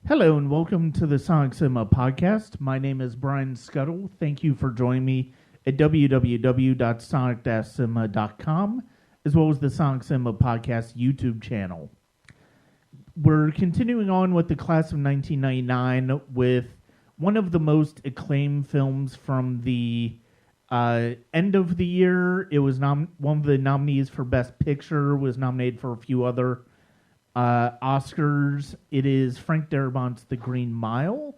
Hello and welcome to the Sonic Cinema podcast. My name is Brian Scuttle. Thank you for joining me at www.sonic-cinema.com as well as the Sonic Cinema podcast YouTube channel. We're continuing on with the class of 1999 with one of the most acclaimed films from the end of the year. It was one of the nominees for Best Picture, was nominated for a few other Oscars. It is Frank Darabont's The Green Mile.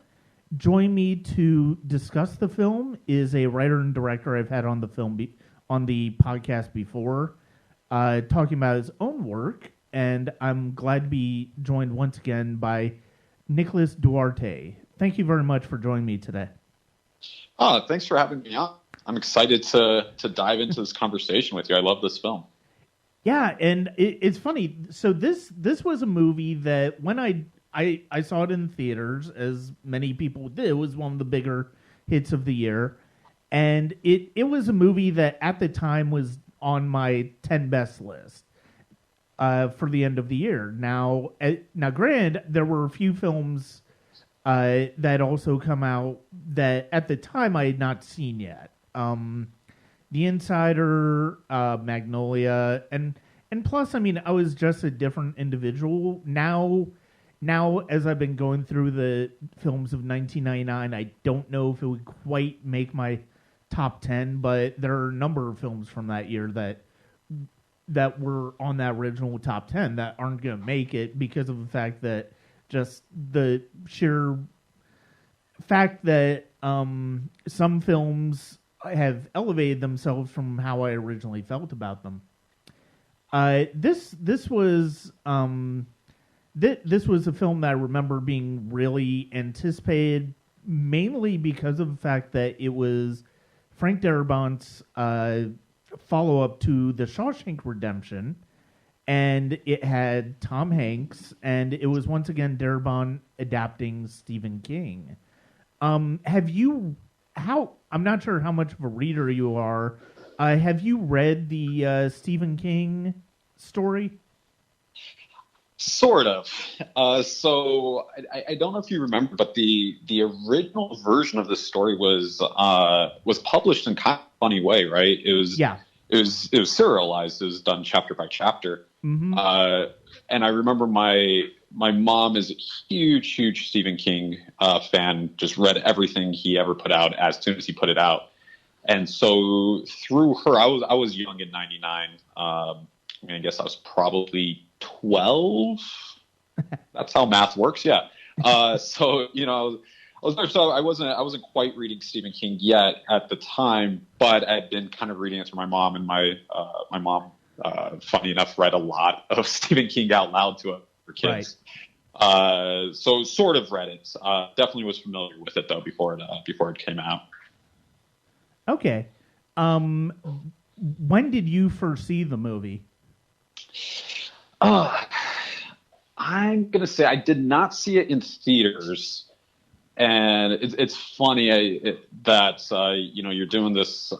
Join me to discuss the film is a writer and director I've had on the on the podcast before, talking about his own work, and I'm glad to be joined once again by Nickolas Duarte. Thank you very much for joining me today. Thanks for having me on. I'm excited to dive into this conversation with you. I love this film. Yeah, and it's funny. So this was a movie that when I saw it in theaters, as many people did, it was one of the bigger hits of the year. And it was a movie that at the time was on my 10 best list for the end of the year. Now, granted, there were a few films that also come out that at the time I had not seen yet. The Insider, Magnolia, and plus, I mean, I was just a different individual. Now, as I've been going through the films of 1999, I don't know if it would quite make my top 10, but there are a number of films from that year that were on that original top 10 that aren't going to make it because of the fact that just the sheer fact that some films have elevated themselves from how I originally felt about them. This was a film that I remember being really anticipated, mainly because of the fact that it was Frank Darabont's follow-up to The Shawshank Redemption, and it had Tom Hanks, and it was once again Darabont adapting Stephen King. I'm not sure how much of a reader you are. Have you read the Stephen King story? Sort of. So I don't know if you remember, but the original version of this story was published in kind of a funny way, right? It was serialized. It was done chapter by chapter. Mm-hmm. And I remember my mom is a huge Stephen King fan, just read everything he ever put out as soon as he put it out. And so through her, I was young in 99. I guess I was probably 12. That's how math works. Yeah. So, I wasn't quite reading Stephen King yet at the time, but I'd been kind of reading it to my mom, and my mom, funny enough, read a lot of Stephen King out loud to her kids. Right. So sort of read it. Definitely was familiar with it though before it came out. Okay. When did you first see the movie? I'm gonna say I did not see it in theaters, and it's funny that you're doing this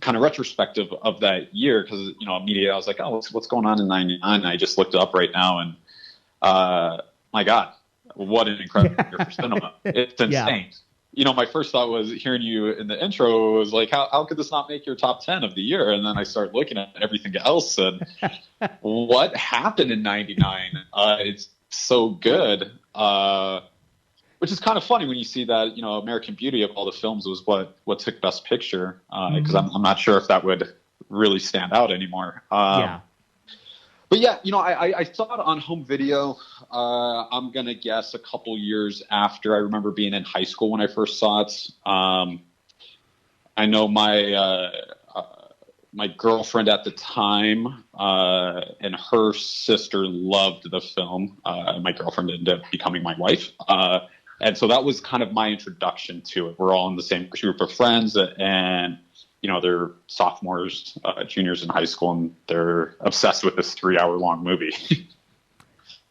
kind of retrospective of that year, because immediately I was like, oh, what's going on in 99? And I just looked it up right now, and my God, what an incredible year for cinema! It's insane. Yeah. My first thought was hearing you in the intro was like, how could this not make your top 10 of the year? And then I started looking at everything else, and what happened in 99? It's so good. Which is kind of funny when you see that, American Beauty of all the films was what took Best Picture, because I'm not sure if that would really stand out anymore. But yeah, I saw it on home video. I'm going to guess a couple years after. I remember being in high school when I first saw it. I know my girlfriend at the time and her sister loved the film. My girlfriend ended up becoming my wife. And so that was kind of my introduction to it. We're all in the same group of friends, and they're sophomores, juniors in high school, and they're obsessed with this 3-hour-long movie.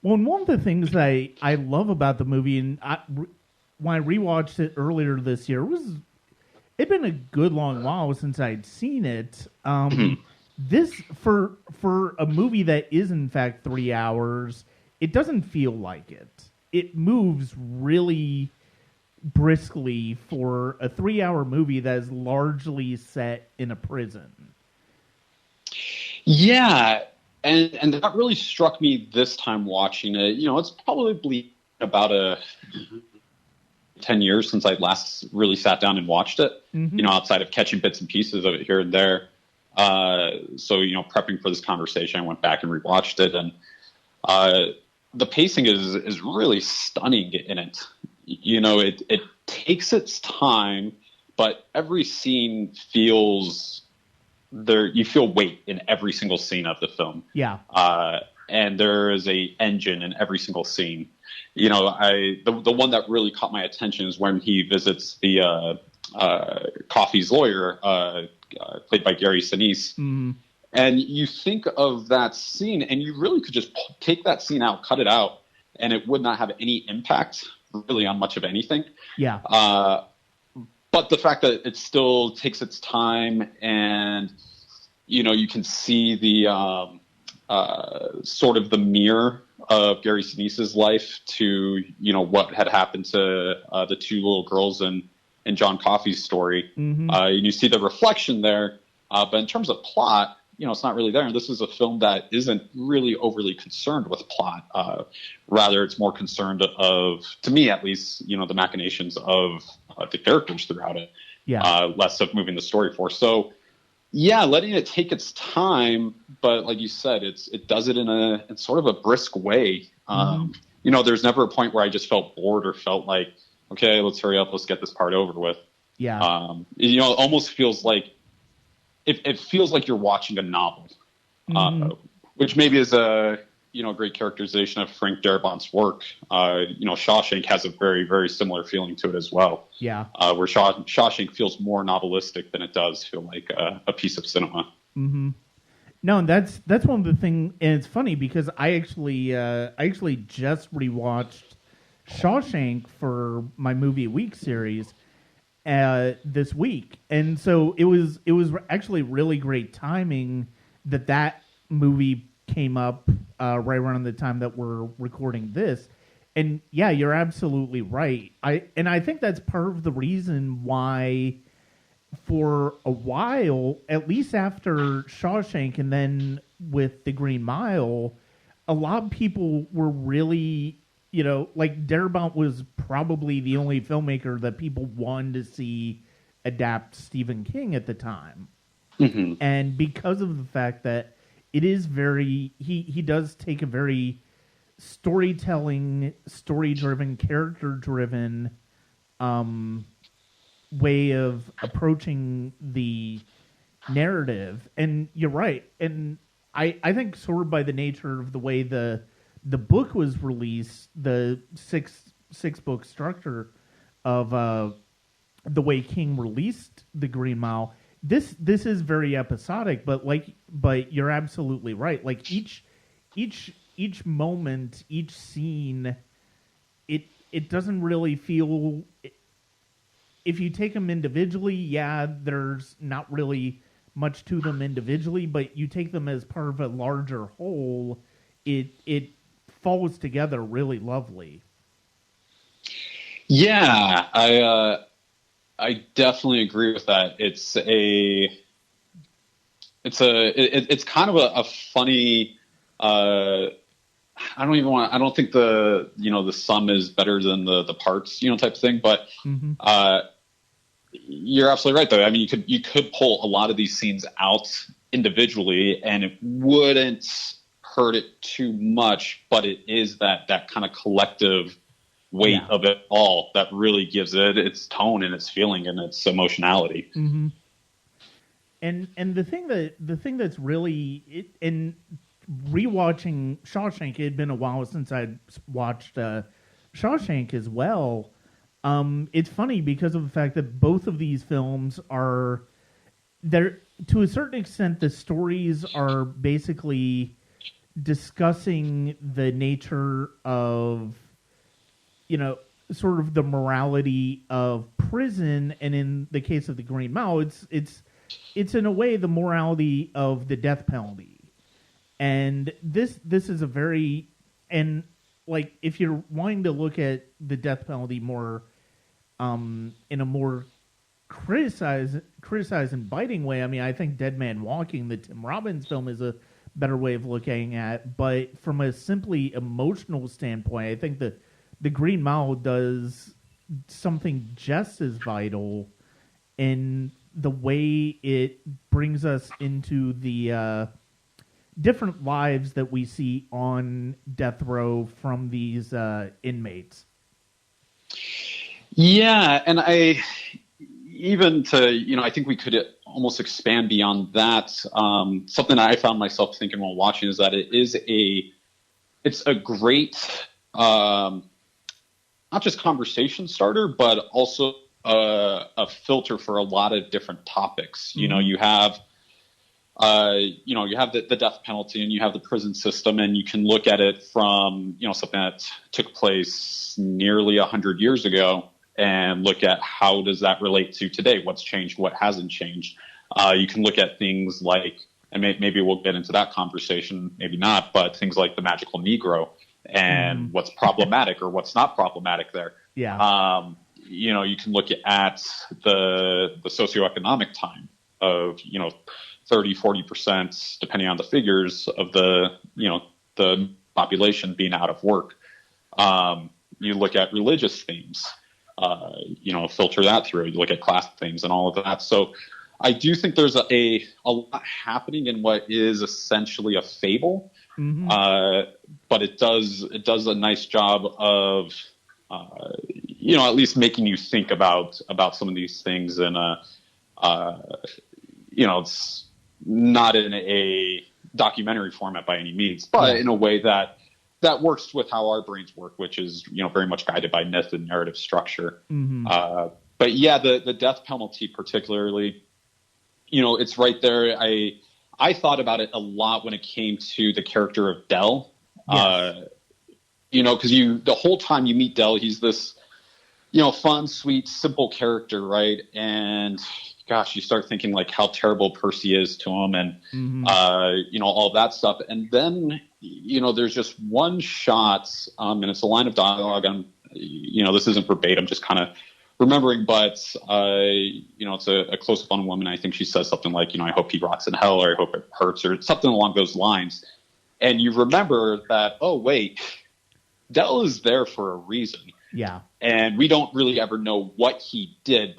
Well, and one of the things that I love about the movie, and when I rewatched it earlier this year, it'd been a good long while since I'd seen it. This for a movie that is in fact 3 hours, it doesn't feel like it. it moves really briskly for a 3-hour movie that is largely set in a prison. Yeah, and that really struck me this time watching it. It's probably about 10 years since I last really sat down and watched it, outside of catching bits and pieces of it here and there. So, prepping for this conversation, I went back and rewatched it, and the pacing is really stunning in it. It takes its time, but every scene feels there. You feel weight in every single scene of the film. Yeah. And there is a engine in every single scene. The one that really caught my attention is when he visits the Coffey's lawyer, played by Gary Sinise. And you think of that scene, and you really could just take that scene out, cut it out, and it would not have any impact really on much of anything. Yeah. But the fact that it still takes its time, and you can see the sort of the mirror of Gary Sinise's life to what had happened to the two little girls in John Coffey's story. You see the reflection there, but in terms of plot, it's not really there. And this is a film that isn't really overly concerned with plot. Rather, it's more concerned to me at least, the machinations of the characters throughout it. Yeah. Less of moving the story forward. So, yeah, letting it take its time, but like you said, it does it in sort of a brisk way. There's never a point where I just felt bored or felt like, okay, let's hurry up, let's get this part over with. Yeah. It almost feels like it feels like you're watching a novel, which maybe is a great characterization of Frank Darabont's work. Shawshank has a very, very similar feeling to it as well. Yeah. Where Shawshank feels more novelistic than it does feel like a piece of cinema. No, and that's one of the things, and it's funny because I actually just rewatched Shawshank for my movie week series this week, and so it was actually really great timing that movie came up right around the time that we're recording this. And yeah, you're absolutely right. I think that's part of the reason why for a while, at least after Shawshank and then with The Green Mile, a lot of people were really, like Darabont was probably the only filmmaker that people wanted to see adapt Stephen King at the time. And because of the fact that it is he does take a very storytelling, story-driven, character-driven way of approaching the narrative. And you're right. And I think sort of by the nature of the way the book was released, the six book structure of the way King released The Green Mile, this is very episodic, but you're absolutely right. Like each moment, each scene, it doesn't really feel. If you take them individually, yeah, there's not really much to them individually, but you take them as part of a larger whole, it falls together really lovely. Yeah, I definitely agree with that. It's kind of a funny. I don't think the sum is better than the parts, type of thing. But you're absolutely right, though. I mean, you could pull a lot of these scenes out individually, and it wouldn't hurt it too much. But it is that kind of collective weight of it all that really gives it its tone and its feeling and its emotionality. And the thing that's really in rewatching Shawshank, it had been a while since I'd watched Shawshank as well. It's funny because of the fact that both of these films are there to a certain extent. The stories are basically discussing the nature of, sort of the morality of prison, and in the case of The Green Mile, it's in a way the morality of the death penalty. And this is a very, and like if you're wanting to look at the death penalty more in a more criticize and biting way, I mean, I think Dead Man Walking, the Tim Robbins film, is a better way of looking at. But from a simply emotional standpoint, I think the Green Mile does something just as vital in the way it brings us into the different lives that we see on death row from these inmates. Yeah, and I think we could almost expand beyond that. Something I found myself thinking while watching is that it's a great not just conversation starter, but also a filter for a lot of different topics. Mm-hmm. You have the death penalty, and you have the prison system, and you can look at it from something that took place nearly 100 years ago, and look at how does that relate to today? What's changed? What hasn't changed? You can look at things like, and maybe we'll get into that conversation, maybe not, but things like the magical Negro and what's problematic or what's not problematic there. Yeah. You can look at the socioeconomic time of 30-40%, depending on the figures, of the population being out of work. You look at religious themes. Filter that through. You look at class things and all of that. So I do think there's a lot happening in what is essentially a fable, but it does a nice job of at least making you think about some of these things, and it's not in a documentary format by any means, but in a way that works with how our brains work, which is, very much guided by myth and narrative structure. Mm-hmm. But yeah, the death penalty particularly, it's right there. I thought about it a lot when it came to the character of Dell. Yes. Because the whole time you meet Dell, he's this, fun, sweet, simple character, right? And gosh, you start thinking like how terrible Percy is to him, and all that stuff. And then there's just one shot, and it's a line of dialogue. This isn't verbatim, just kind of remembering, but it's a close-up on a woman. I think she says something like, I hope he rots in hell, or I hope it hurts, or something along those lines. And you remember that, oh wait, Dell is there for a reason. Yeah. And we don't really ever know what he did,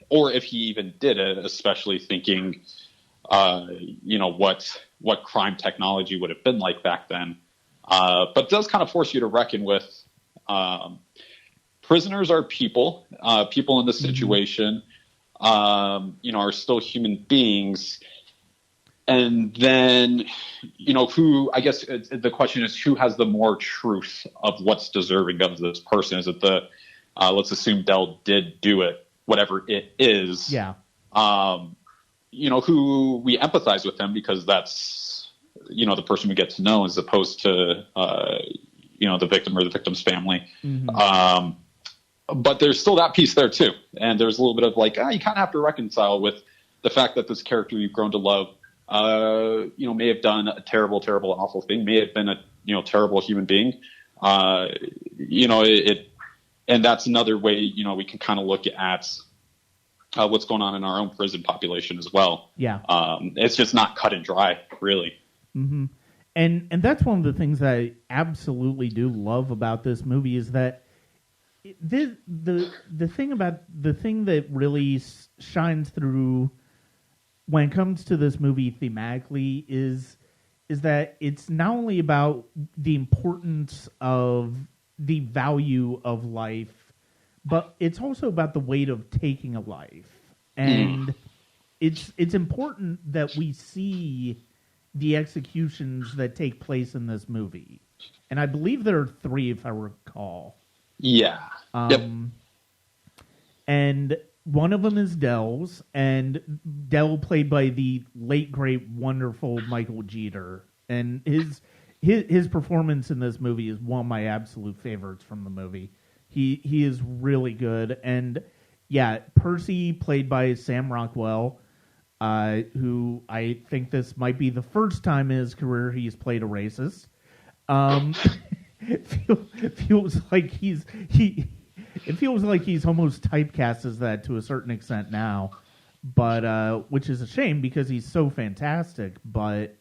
or if he even did it, especially thinking, what crime technology would have been like back then. But it does kind of force you to reckon with, prisoners are people in this situation, are still human beings. And then, who, I guess the question is, who has the more truth of what's deserving of this person? Is it let's assume Dell did do it, whatever it is. Yeah. Who we empathize with him because that's, the person we get to know, as opposed to, the victim or the victim's family. Mm-hmm. But there's still that piece there too. And there's a little bit of like, you kind of have to reconcile with the fact that this character you've grown to love, may have done a terrible, terrible, awful thing, may have been a, terrible human being. And that's another way, we can kind of look at what's going on in our own prison population as well. Yeah. It's just not cut and dry, really. Mm-hmm. And that's one of the things that I absolutely do love about this movie, is that the thing that really shines through when it comes to this movie thematically is that it's not only about the importance of the value of life, but it's also about the weight of taking a life. And it's important that we see the executions that take place in this movie. And I believe there are 3, if I recall. Yeah. Yep. And one of them is Dell's, and Dell played by the late, great, wonderful Michael Jeter. And his performance in this movie is one of my absolute favorites from the movie. He is really good. And yeah, Percy, played by Sam Rockwell, who I think this might be the first time in his career he's played a racist. feels like it feels like he's almost typecast as that to a certain extent now, but which is a shame because he's so fantastic. But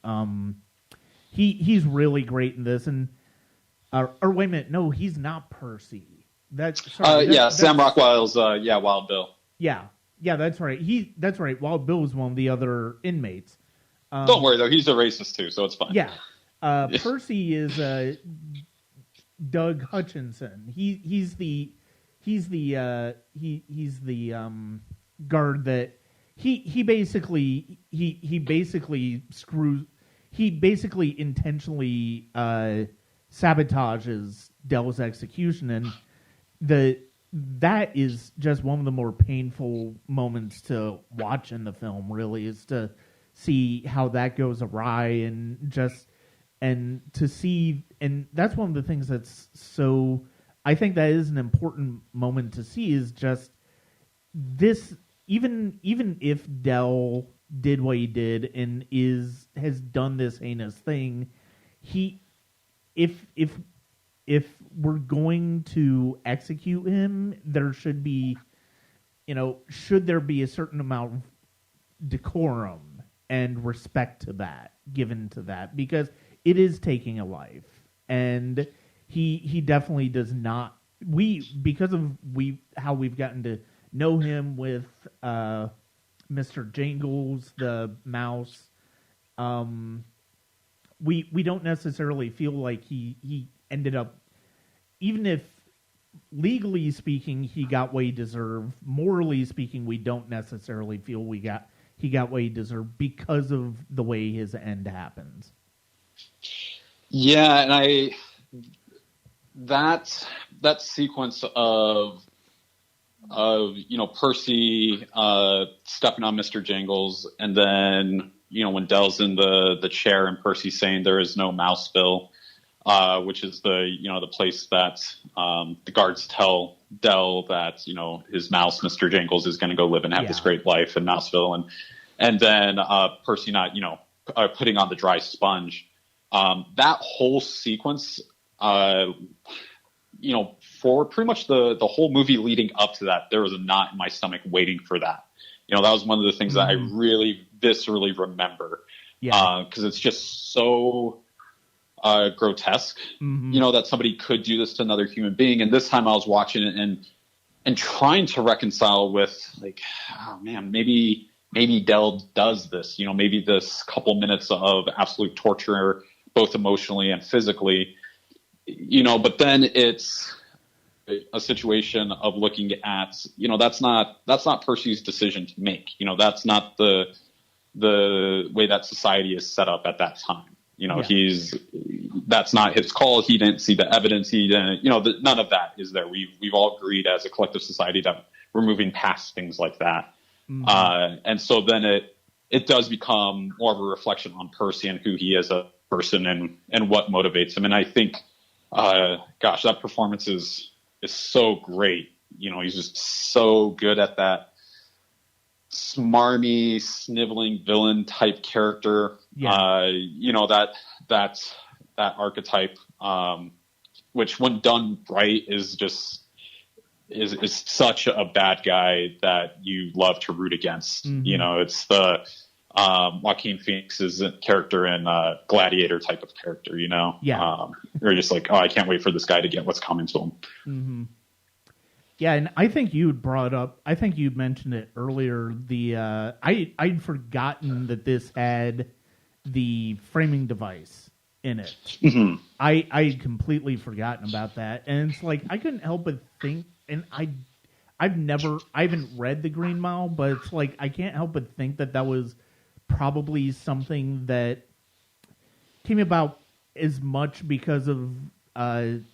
he's really great in this, and or wait a minute, no, he's not Percy. Sam Rockwell's Wild Bill. Yeah, that's right. That's right. Wild Bill was one of the other inmates. Don't worry though, he's a racist too, so it's fine. Yeah, Percy is Doug Hutchinson. He's the guard that he basically intentionally sabotages Dell's execution, and that is just one of the more painful moments to watch in the film. Really, is to see how that goes awry, and to see, and that's one of the things that's so. I think that is an important moment to see, is just this. Even if Dell did what he did and has done this heinous thing, if we're going to execute him, there should be, should there be a certain amount of decorum and respect to that given to that, because it is taking a life, and he definitely does not. Because of how we've gotten to know him with Mr. Jingles, the mouse. We don't necessarily feel like he ended up, even if legally speaking he got what he deserved, morally speaking we don't necessarily feel he got what he deserved because of the way his end happens. Yeah, and that sequence of Percy stepping on Mr. Jingles, and then when Dell's in the chair and Percy saying there is no Mouseville, which is the place that the guards tell Dell that his mouse Mr. Jingles is going to go live and have this great life in Mouseville, and then Percy not putting on the dry sponge. That whole sequence, for pretty much the whole movie leading up to that, there was a knot in my stomach waiting for that. That was one of the things that I really viscerally remember. Yeah. Because it's just so grotesque, that somebody could do this to another human being. And this time I was watching it and trying to reconcile with, like, oh man, maybe Dell does this. Maybe this couple minutes of absolute torture, both emotionally and physically, but then it's a situation of looking at, that's not Percy's decision to make. That's not the way that society is set up at that time. That's not his call. He didn't see the evidence. He didn't, none of that is there. We've all agreed as a collective society that we're moving past things like that. And so then it does become more of a reflection on Percy and who he is as a person and what motivates him. And I think, that performance is so great. He's just so good at that smarmy, sniveling villain type character. Yeah. That archetype, which when done right is such a bad guy that you love to root against. It's the Joaquin Phoenix's character in Gladiator type of character, Yeah. You're just like, oh, I can't wait for this guy to get what's coming to him. Mm-hmm. Yeah, and I think you mentioned it earlier. I'd forgotten that this had the framing device in it. Mm-hmm. I'd completely forgotten about that, and it's like I couldn't help but think, and I haven't read The Green Mile, but it's like I can't help but think that was probably something that came about as much because of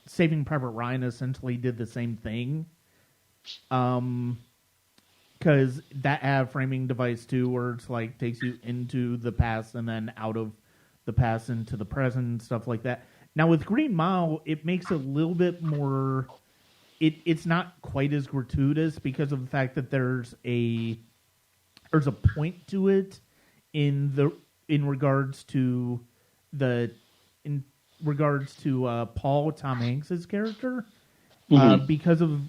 Saving Private Ryan essentially did the same thing. Because that had a framing device too, where it's like takes you into the past and then out of the past into the present and stuff like that. Now with Green Mile, it makes it a little bit more. It's not quite as gratuitous because of the fact that there's a point to it in regards to the regards to Paul, Tom Hanks's character, Mm-hmm. because of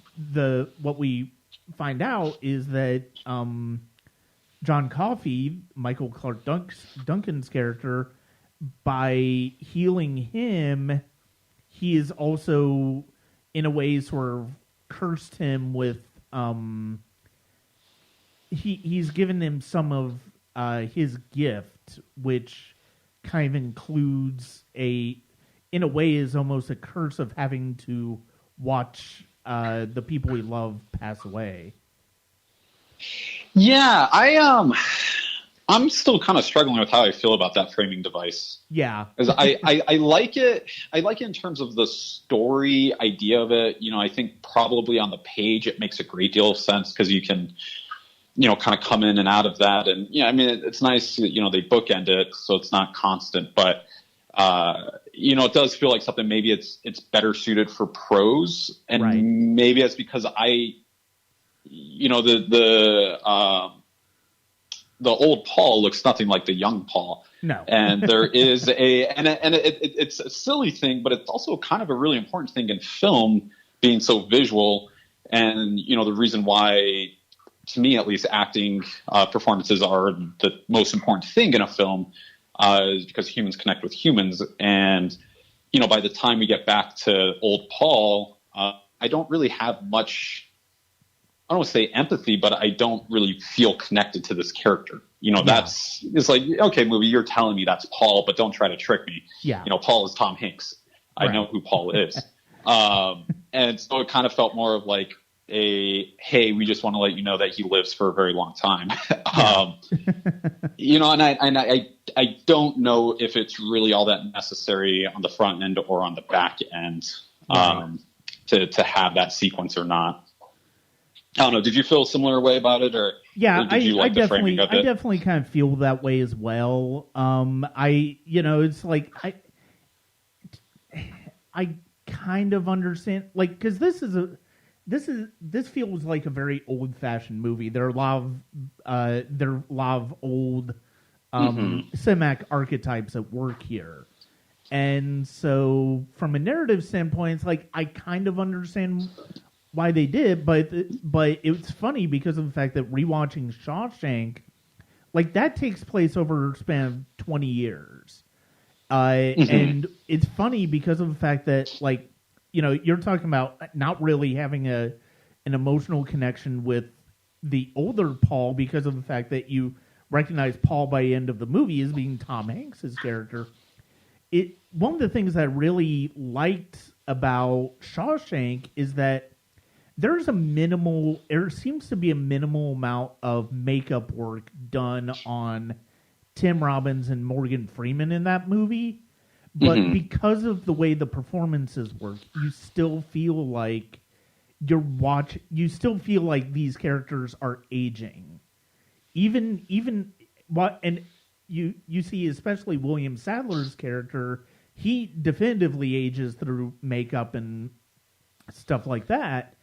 what we find out is that John Coffey, Michael Clark Duncan's character, by healing him, he is also in a way sort of cursed him with he's given him some of his gift, which kind of includes in a way is almost a curse of having to watch the people we love pass away. Yeah, I'm still kind of struggling with how I feel about that framing device. Yeah, because I like it. I like it in terms of the story idea of it. I think probably on the page it makes a great deal of sense because you can, kind of come in and out of that. And I mean, it's nice. They bookend it, so it's not constant. But it does feel like something. Maybe it's better suited for prose, and right. maybe it's because the old Paul looks nothing like the young Paul. No. And there is it's a silly thing, but it's also kind of a really important thing in film, being so visual. And, the reason why, to me at least, acting performances are the most important thing in a film is because humans connect with humans. And, by the time we get back to old Paul, I don't really have much, I don't want to say empathy, but I don't really feel connected to this character. It's like, okay, movie, you're telling me that's Paul, but don't try to trick me. Yeah. Paul is Tom Hanks. I know who Paul is. And so it kind of felt more of like hey, we just want to let you know that he lives for a very long time. And I don't know if it's really all that necessary on the front end or on the back end to have that sequence or not. I don't know. Did you feel a similar way about it, or yeah? Did you like the framing of it? I definitely kind of feel that way as well. It's like I kind of understand, like, because this feels like a very old-fashioned movie. There are a lot of old cinematic archetypes at work here, and so from a narrative standpoint, it's like I kind of understand why they did, but it's funny because of the fact that rewatching Shawshank, like, that takes place over a span of 20 years. And it's funny because of the fact that, like, you're talking about not really having an emotional connection with the older Paul because of the fact that you recognize Paul by the end of the movie as being Tom Hanks' character. One of the things that I really liked about Shawshank is that there seems to be a minimal amount of makeup work done on Tim Robbins and Morgan Freeman in that movie. But because of the way the performances work, you still feel like you still feel like these characters are aging. Even what, and you see especially William Sadler's character, he definitively ages through makeup and stuff like that.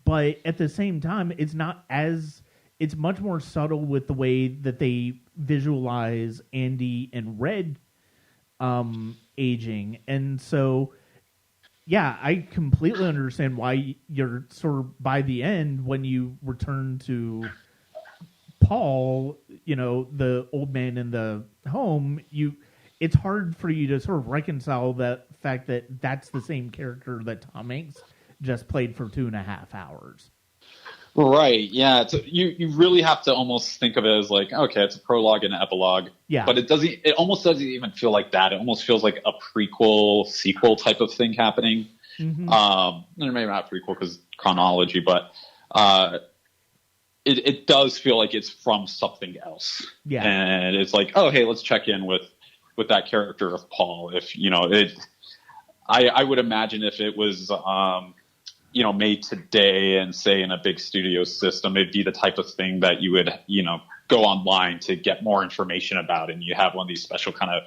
But at the same time, it's much more subtle with the way that they visualize Andy and Red aging. And so, yeah, I completely understand why you're sort of, by the end, when you return to Paul, the old man in the home, it's hard for you to sort of reconcile that fact that that's the same character that Tom Hanks just played for 2.5 hours. Right. Yeah. You really have to almost think of it as like, okay, it's a prologue and an epilogue. Yeah. But it almost doesn't even feel like that. It almost feels like a prequel, sequel type of thing happening. Maybe not prequel because chronology, but it does feel like it's from something else. Yeah. And it's like, oh, hey, let's check in with that character of Paul. If I would imagine if it was made today and say in a big studio system, it'd be the type of thing that you would, go online to get more information about. And you have one of these special kind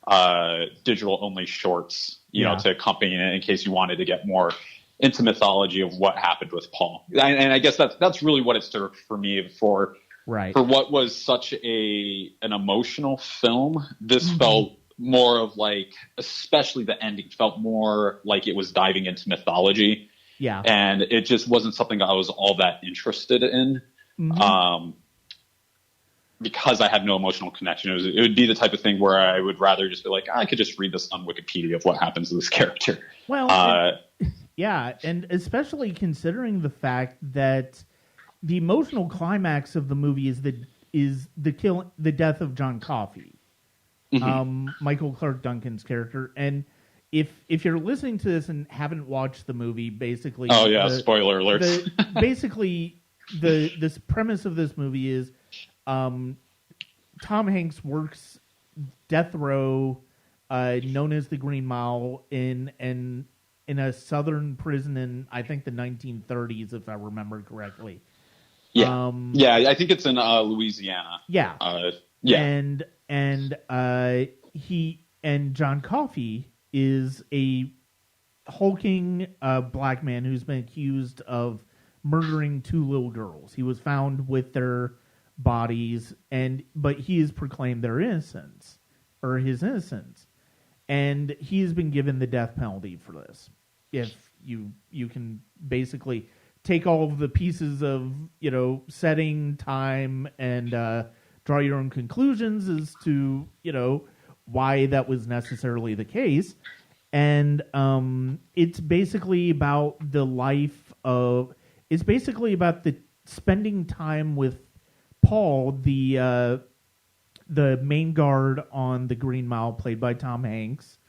of digital only shorts, to accompany it in case you wanted to get more into mythology of what happened with Paul. And I guess that's really what it served for me for what was such an emotional film. This felt more of like, especially the ending felt more like it was diving into mythology. Yeah. And it just wasn't something I was all that interested in. Because I had no emotional connection. It would be the type of thing where I would rather just be like, I could just read this on Wikipedia of what happens to this character. Well, yeah, and especially considering the fact that the emotional climax of the movie is the death of John Coffey, Michael Clark Duncan's character. And if you're listening to this and haven't watched the movie, basically, spoiler alerts. This premise of this movie is Tom Hanks works death row, known as the Green Mile, in a southern prison in, I think, the 1930s, if I remember correctly. Yeah, I think it's in Louisiana. Yeah, and John Coffey is a hulking black man who's been accused of murdering 2 little girls. He was found with their bodies, but he has proclaimed their innocence, or his innocence, and he has been given the death penalty for this. If you can basically take all of the pieces of setting, time, and draw your own conclusions as to why that was necessarily the case, and it's basically about the life of. It's basically about the spending time with Paul, the main guard on the Green Mile, played by Tom Hanks,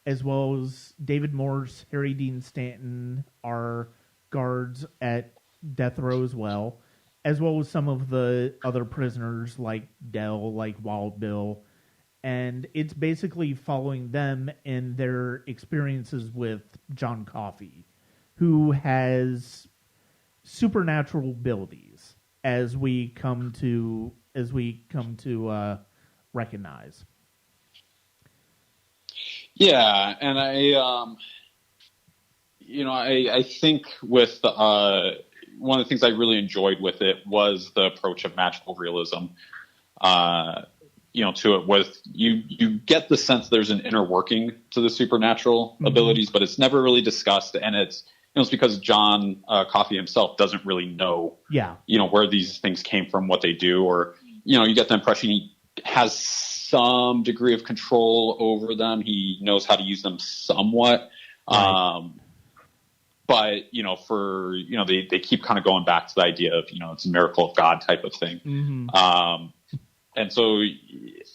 as well as David Morse, Harry Dean Stanton are guards at death row as well as some of the other prisoners like Dell, like Wild Bill, and it's basically following them and their experiences with John Coffey, who has supernatural abilities, as we come to recognize. Yeah, and I think with one of the things I really enjoyed with it was the approach of magical realism. To it, with you get the sense there's an inner working to the supernatural abilities, but it's never really discussed, and it's because John Coffey himself doesn't really know, where these things came from, what they do, or you get the impression he has some degree of control over them. He knows how to use them somewhat. Right. But, they keep kind of going back to the idea of, it's a miracle of God type of thing. And so,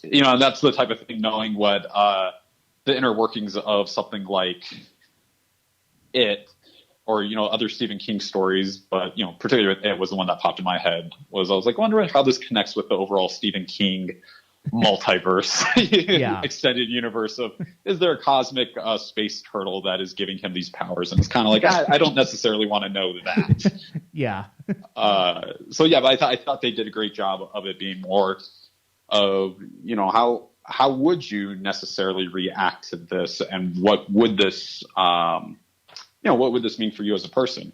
that's the type of thing, knowing what the inner workings of something like It, or, other Stephen King stories, but, particularly It was the one that popped in my head. I was like, wondering how this connects with the overall Stephen King multiverse, extended universe of, is there a cosmic space turtle that is giving him these powers? And it's kind of like, I don't necessarily want to know that. But I thought they did a great job of it being more of, how would you necessarily react to this, and what would this, what would this mean for you as a person?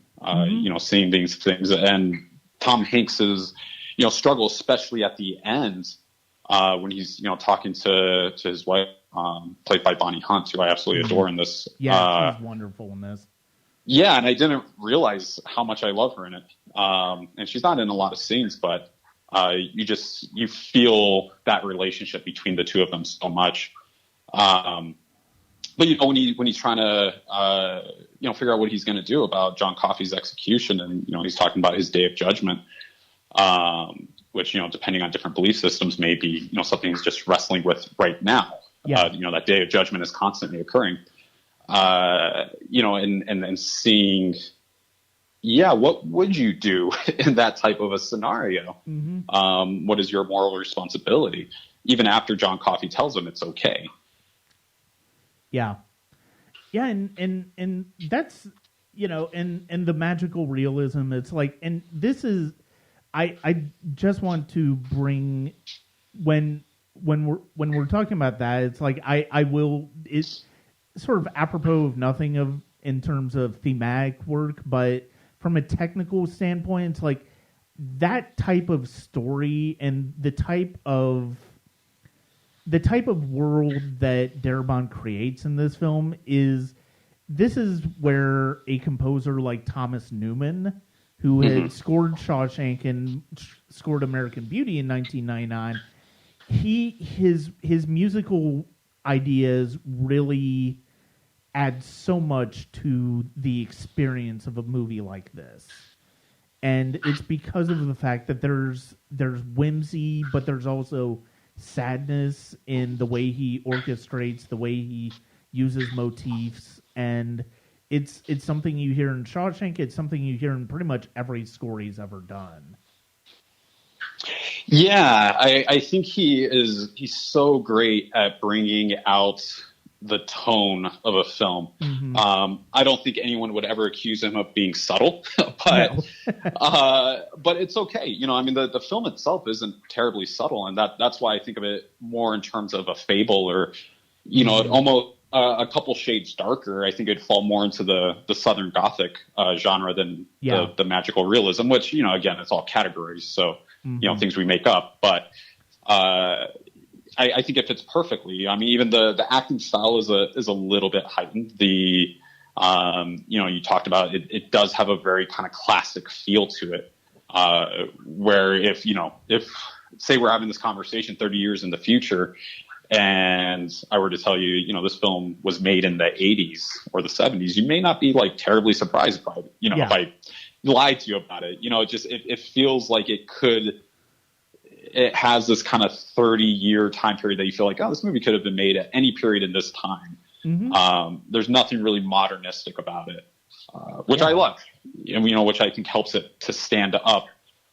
Seeing these things, and Tom Hanks's, struggle, especially at the end, when he's, talking to his wife, played by Bonnie Hunt, who I absolutely adore in this. Yeah, she's wonderful in this. Yeah, and I didn't realize how much I love her in it. And she's not in a lot of scenes, but you feel that relationship between the two of them so much. But when he's trying to figure out what he's going to do about John Coffey's execution, and he's talking about his day of judgment, which depending on different belief systems may be something he's just wrestling with right now. That day of judgment is constantly occurring. And seeing, what would you do in that type of a scenario? What is your moral responsibility, even after John Coffey tells him it's okay? Yeah, and that's and the magical realism. It's like, and this is, I just want to bring when we're talking about that. It's like it's sort of apropos of nothing in terms of thematic work, but from a technical standpoint, it's like that type of story and the type of the type of world that Darabont creates in this film is where a composer like Thomas Newman, who had scored Shawshank and scored American Beauty in 1999, his musical ideas really add so much to the experience of a movie like this. And it's because of the fact that there's whimsy, but there's also sadness in the way he orchestrates, the way he uses motifs, and it's something you hear in Shawshank. It's something you hear in pretty much every score he's ever done. Yeah, I think he's so great at bringing out the tone of a film. I don't think anyone would ever accuse him of being subtle, but but it's okay. You know, I mean, the film itself isn't terribly subtle, and that's why I think of it more in terms of a fable, or you know, almost a couple shades darker. I think it'd fall more into the Southern Gothic genre than the magical realism, which, you know, again, it's all categories, so you know, things we make up, but. I think it fits perfectly. I mean, even the acting style is a little bit heightened. You know, you talked about it. It does have a very kind of classic feel to it. Where if say we're having this conversation 30 years in the future, and I were to tell you, you know, this film was made in the 80s or the 70s, you may not be like terribly surprised by it. You know, if I lied to you about it, you know, it feels like it has this kind of 30-year time period that you feel like, oh, this movie could have been made at any period in this time. There's nothing really modernistic about it, which I love, and you know, which I think helps it to stand up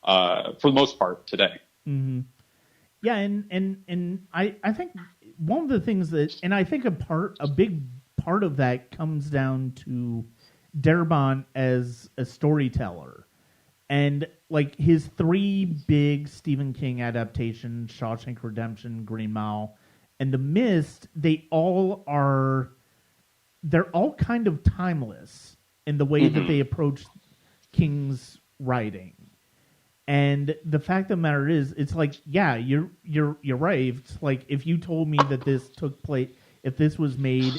for the most part today. Yeah, and I think one of the things that, and I think a big part of that comes down to Darabont as a storyteller. And like his three big Stephen King adaptations, Shawshank Redemption, Green Mile, and The Mist, they're all kind of timeless in the way that they approach King's writing. And the fact of the matter is, it's like, yeah, you're right. It's like if you told me that this took place, if this was made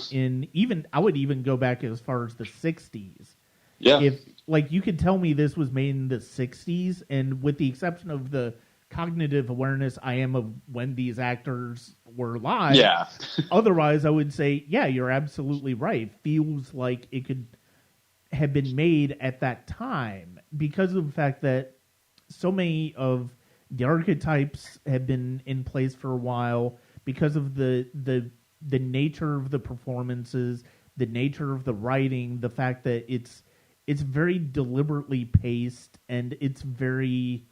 I would even go back as far as the 60s. Yeah. If like you could tell me this was made in the 60s, and with the exception of the cognitive awareness I am of when these actors were alive, otherwise I would say, yeah, you're absolutely right. It feels like it could have been made at that time because of the fact that so many of the archetypes have been in place for a while, because of the nature of the performances, the nature of the writing, the fact that it's very deliberately paced, and it's very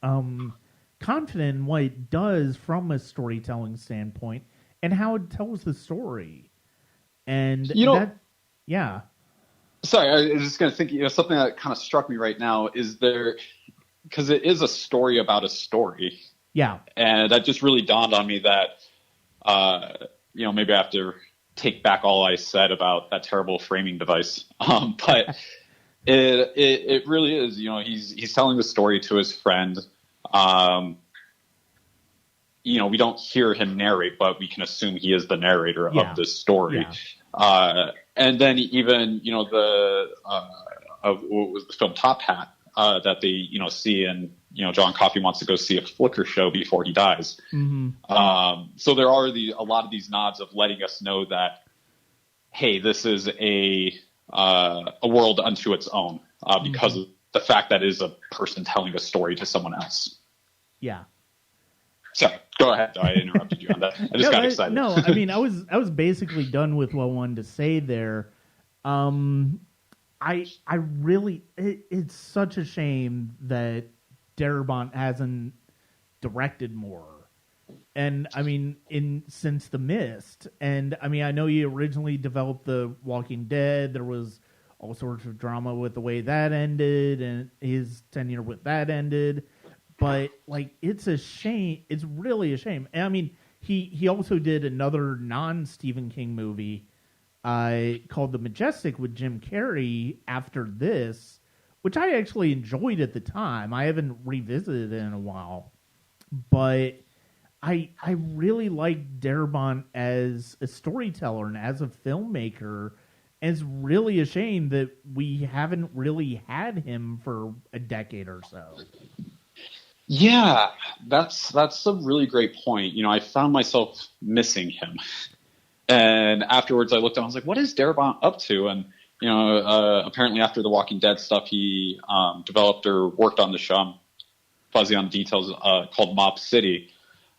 confident in what it does from a storytelling standpoint and how it tells the story. And Sorry, I was just going to think, you know, something that kind of struck me right now is because it is a story about a story. Yeah. And that just really dawned on me that, you know, maybe I have to take back all I said about that terrible framing device. But it really is, you know, he's telling the story to his friend. You know, we don't hear him narrate, but we can assume he is the narrator of this story. Yeah. And then even, you know, what was the film Top Hat, that they, you know, see, and, you know, John Coffey wants to go see a Flickr show before he dies. So there are a lot of these nods of letting us know that, hey, this is a world unto its own, because of the fact that it is a person telling a story to someone else. Yeah. Sorry, go ahead. I interrupted you on that. I just got excited. No, I mean, I was basically done with what I wanted to say there. I really, it's such a shame that Darabont hasn't directed more. And I mean, since The Mist, and I mean, I know he originally developed The Walking Dead. There was all sorts of drama with the way that ended, and his tenure with that ended. But like, it's a shame. It's really a shame. And I mean, he also did another non-Stephen King movie called The Majestic with Jim Carrey after this, which I actually enjoyed at the time. I haven't revisited it in a while, but I really like Darabont as a storyteller and as a filmmaker. And it's really a shame that we haven't really had him for a decade or so. Yeah, that's a really great point. I found myself missing him, and afterwards I looked and I was like, "What is Darabont up to?" And apparently after the Walking Dead stuff, he developed or worked on the show. I'm fuzzy on the details, called Mob City.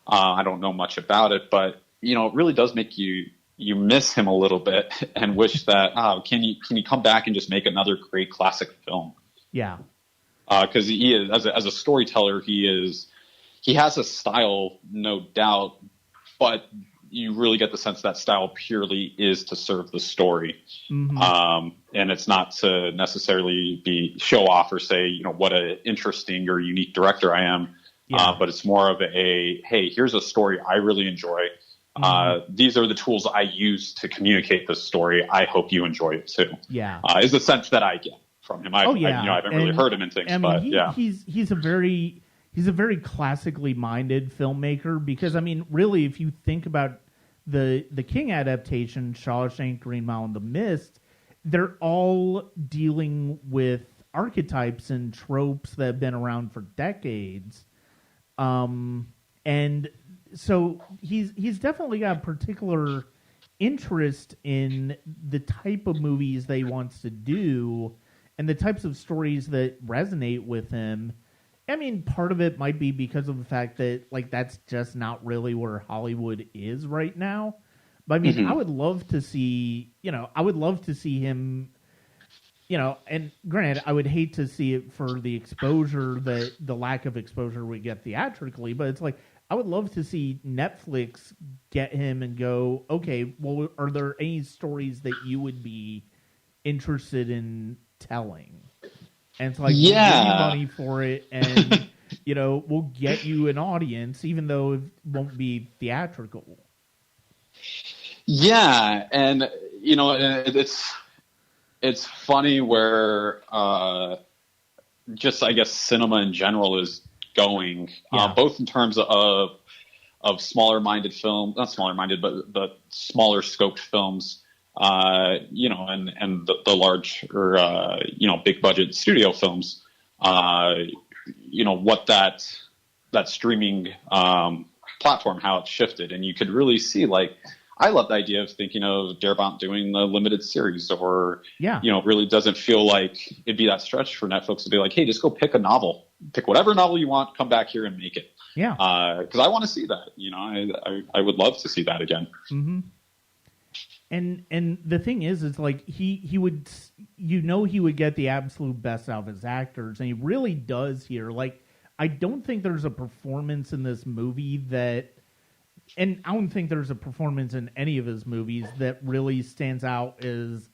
I don't know much about it, but it really does make you miss him a little bit and wish that can you come back and just make another great classic film? Yeah. Because he is, as a storyteller, he has a style, no doubt, but you really get the sense that style purely is to serve the story. Mm-hmm. And it's not to necessarily be show off or say, what an interesting or unique director I am. Yeah. But it's more of a, hey, here's a story I really enjoy. Mm-hmm. These are the tools I use to communicate this story. I hope you enjoy it too. Yeah. Is the sense that I get from him. I haven't really heard him in things, but he's a very classically minded filmmaker, because really, if you think about the King adaptation, Shawshank, Green Mile, and The Mist, they're all dealing with archetypes and tropes that have been around for decades, and so he's definitely got a particular interest in the type of movies that he wants to do and the types of stories that resonate with him. Part of it might be because of the fact that that's just not really where Hollywood is right now. But mm-hmm. I would love to see, him, and granted, I would hate to see it for the exposure, the lack of exposure we get theatrically, but it's I would love to see Netflix get him and go, okay, well, are there any stories that you would be interested in telling? And it's we'll give you money for it, and we'll get you an audience, even though it won't be theatrical. Yeah, and it's funny where just I guess cinema in general is going, both in terms of smaller-minded film, not smaller-minded, but smaller scoped films. And the large or big budget studio films, what that streaming platform, how it's shifted, and you could really see I love the idea of thinking of Darabont doing the limited series, or it really doesn't feel like it'd be that stretch for Netflix to be like, hey, just go pick a novel, pick whatever novel you want, come back here and make it. Yeah, because I want to see that. I would love to see that again. Mm-hmm. And the thing is he would, he would get the absolute best out of his actors, and he really does here. I don't think there's a performance in this movie that, and I don't think there's a performance in any of his movies that really stands out as,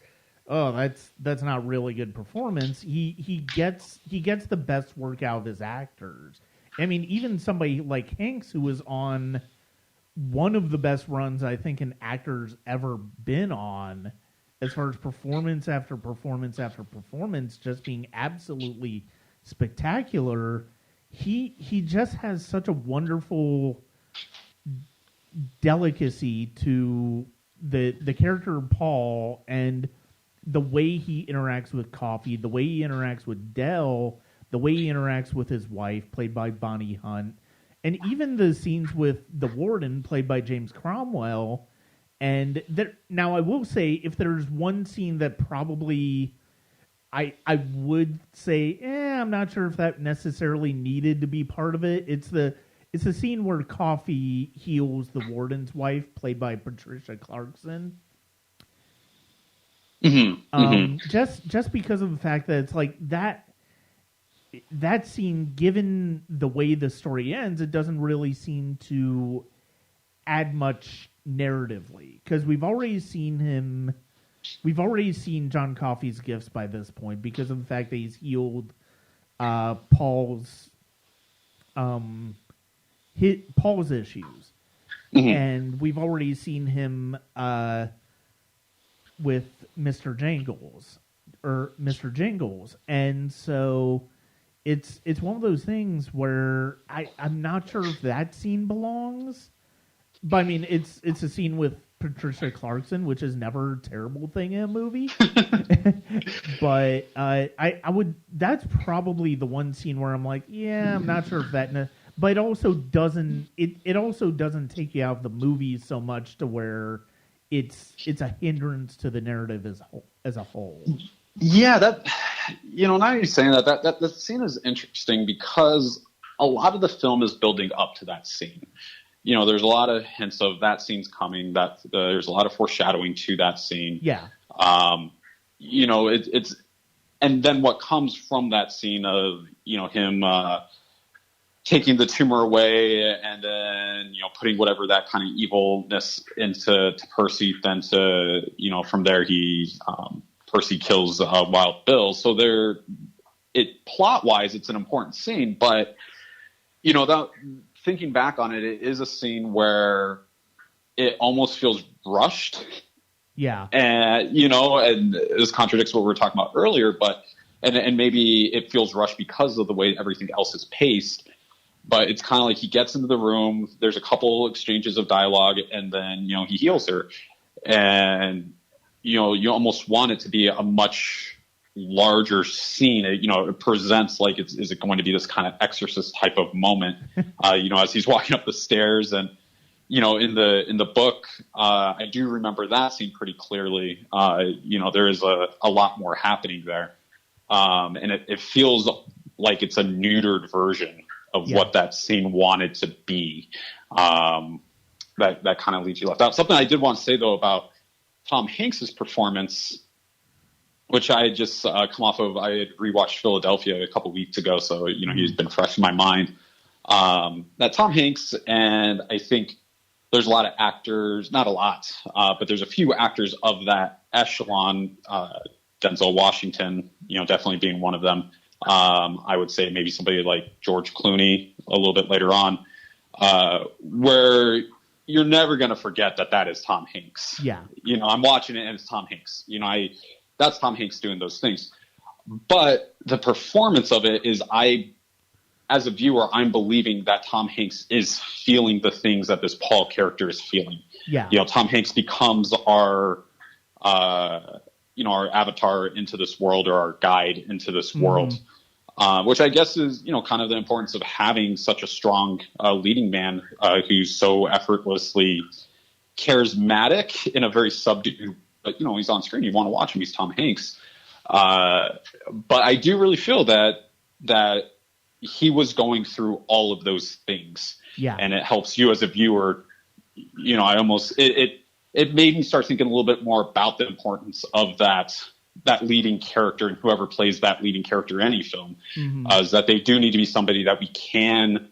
oh, that's not really good performance. He gets the best work out of his actors. Even somebody like Hanks, who was on one of the best runs I think an actor's ever been on, as far as performance after performance after performance, just being absolutely spectacular. He just has such a wonderful delicacy to the character Paul, and the way he interacts with Coffee, the way he interacts with Dell, the way he interacts with his wife, played by Bonnie Hunt. And even the scenes with the warden, played by James Cromwell. And now I will say, if there's one scene that probably I would say, I'm not sure if that necessarily needed to be part of it. It's the scene where Coffee heals the warden's wife, played by Patricia Clarkson. Mm-hmm. Just because of the fact that it's that scene, given the way the story ends, it doesn't really seem to add much narratively, because we've already seen John Coffey's gifts by this point, because of the fact that he's healed Paul's issues, mm-hmm. and we've already seen him with Mr. Jingles, and so it's one of those things where I'm not sure if that scene belongs. But I mean, it's a scene with Patricia Clarkson, which is never a terrible thing in a movie. But I would. That's probably the one scene where I'm like, yeah, I'm not sure if that. But it also doesn't. It also doesn't take you out of the movie so much to where it's a hindrance to the narrative as a whole. Yeah, that now you're saying that scene is interesting because a lot of the film is building up to that scene. There's a lot of hints of that scene's coming. That there's a lot of foreshadowing to that scene. Yeah. It's and then what comes from that scene of him taking the tumor away and then putting whatever that kind of evilness into Percy. Then from there Percy kills Wild Bill. So plot wise, it's an important scene, but that. Thinking back on it, it is a scene where it almost feels rushed. Yeah. And, and this contradicts what we were talking about earlier, but, and maybe it feels rushed because of the way everything else is paced, but it's kind of like he gets into the room, there's a couple exchanges of dialogue, and then, he heals her. And, you almost want it to be a much larger scene. It presents like is it going to be this kind of exorcist type of moment, as he's walking up the stairs. And in the book, I do remember that scene pretty clearly. There is a lot more happening there, and it feels like it's a neutered version of what that scene wanted to be. That kind of leaves you left out. Something I did want to say though about Tom Hanks's performance, which I had just come off of. I had rewatched Philadelphia a couple weeks ago, so he's been fresh in my mind. That Tom Hanks, and I think there's a lot of actors, not a lot, but there's a few actors of that echelon. Denzel Washington, definitely being one of them. I would say maybe somebody like George Clooney a little bit later on, where you're never going to forget that is Tom Hanks. Yeah. I'm watching it and it's Tom Hanks. That's Tom Hanks doing those things. But the performance of it is as a viewer, I'm believing that Tom Hanks is feeling the things that this Paul character is feeling. Yeah. Tom Hanks becomes our avatar into this world, or our guide into this world, which I guess is, kind of the importance of having such a strong leading man who's so effortlessly charismatic in a very subdued. But he's on screen. You want to watch him. He's Tom Hanks. But I do really feel that he was going through all of those things. Yeah. And it helps you as a viewer. It made me start thinking a little bit more about the importance of that leading character, and whoever plays that leading character in any film, is that they do need to be somebody that we can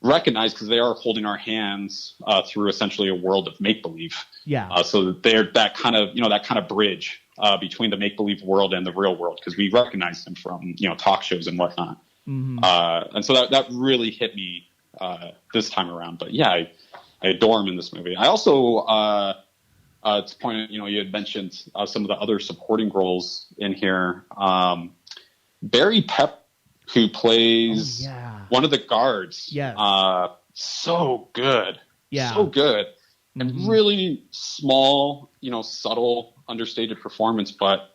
recognize, because they are holding our hands through essentially a world of make-believe. Yeah. So they're that kind of bridge between the make-believe world and the real world, because we recognize them from talk shows and whatnot. And so that really hit me this time around. But yeah, I adore him in this movie. I also to point out, you had mentioned some of the other supporting roles in here. Barry Pep, who plays one of the guards. Yeah. So good. Yeah. So good. And really small, subtle, understated performance. But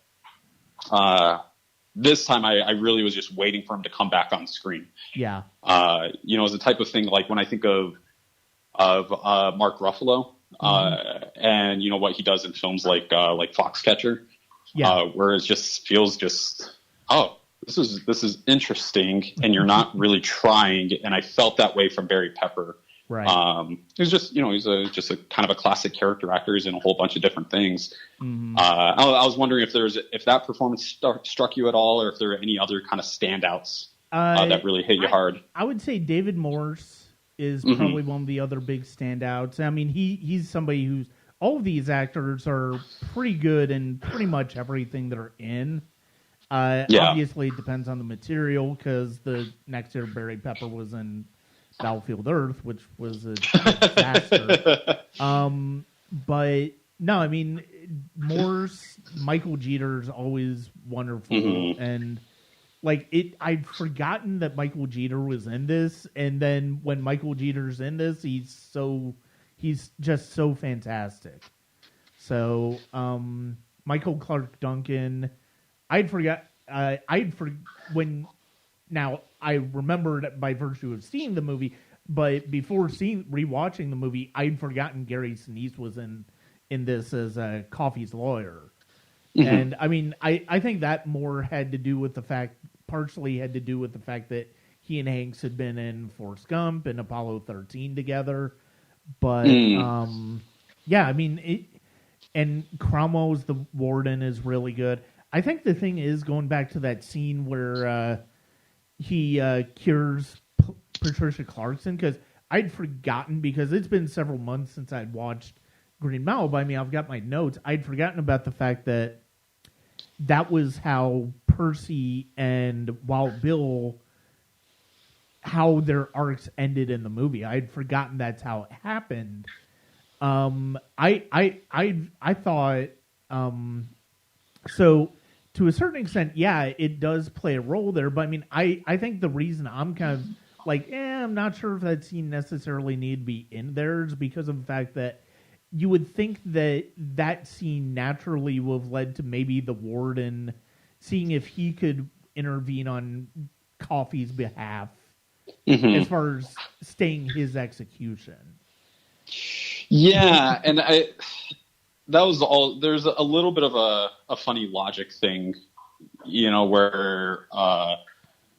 this time I really was just waiting for him to come back on screen. Yeah. It's the type of thing like when I think of Mark Ruffalo, and what he does in films like Foxcatcher, where it just feels this is interesting, and you're not really trying. And I felt that way from Barry Pepper. Right. He's just, he's just a kind of a classic character actor. He's in a whole bunch of different things. I was wondering if that performance struck you at all, or if there are any other kind of standouts that really hit you hard. I would say David Morse is probably one of the other big standouts. I mean, he's somebody who's, all of these actors are pretty good in pretty much everything they're in. Obviously, it depends on the material, because the next year Barry Pepper was in Battlefield Earth, which was a disaster. But no, I mean, Morse, Michael Jeter's always wonderful, and like it. I'd forgotten that Michael Jeter was in this, and then when Michael Jeter's in this, he's just so fantastic. So, Michael Clark Duncan, I'd forgot. When now I remembered it by virtue of seeing the movie, but before rewatching the movie, I'd forgotten Gary Sinise was in this as Coffey's lawyer. Mm-hmm. And I mean, I think that partially had to do with the fact that he and Hanks had been in Forrest Gump and Apollo 13 together. But yeah, I mean, and Cromwell's the warden is really good. I think the thing is, going back to that scene where he cures Patricia Clarkson, because I'd forgotten, because it's been several months since I'd watched Green Mile. But I mean, I've got my notes. I'd forgotten about the fact that was how Percy and Wild Bill, how their arcs ended in the movie. I'd forgotten that's how it happened. I thought so to a certain extent, yeah, it does play a role there. But I mean, I think the reason I'm kind of like, I'm not sure if that scene necessarily need to be in there is because of the fact that you would think that scene naturally would have led to maybe the warden seeing if he could intervene on Coffey's behalf as far as staying his execution. Yeah, and that was all. There's a little bit of a funny logic thing, where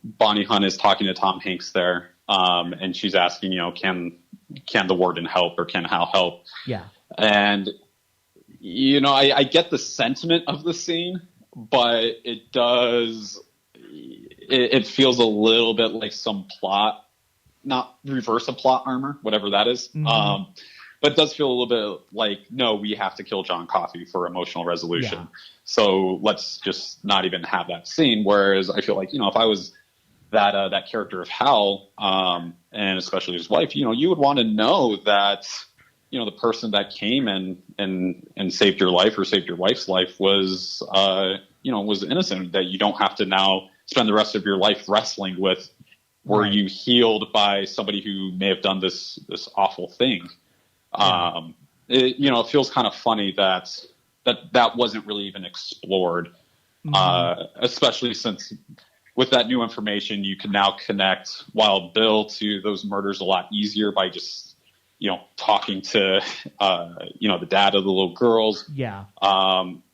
Bonnie Hunt is talking to Tom Hanks there, and she's asking, can the warden help, or can Hal help? Yeah. And, I get the sentiment of the scene, but it feels a little bit like some plot, not reverse a plot armor, whatever that is. Mm-hmm. But it does feel a little bit like, no, we have to kill John Coffey for emotional resolution. Yeah. So let's just not even have that scene. Whereas I feel like, if I was that character of Hal, and especially his wife, you would want to know that, the person that came and saved your life or saved your wife's life was innocent, that you don't have to now spend the rest of your life wrestling with, were you healed by somebody who may have done this awful thing? Yeah. It feels kind of funny that wasn't really even explored, especially since with that new information, you can now connect Wild Bill to those murders a lot easier by just, talking to, the dad of the little girls. Yeah.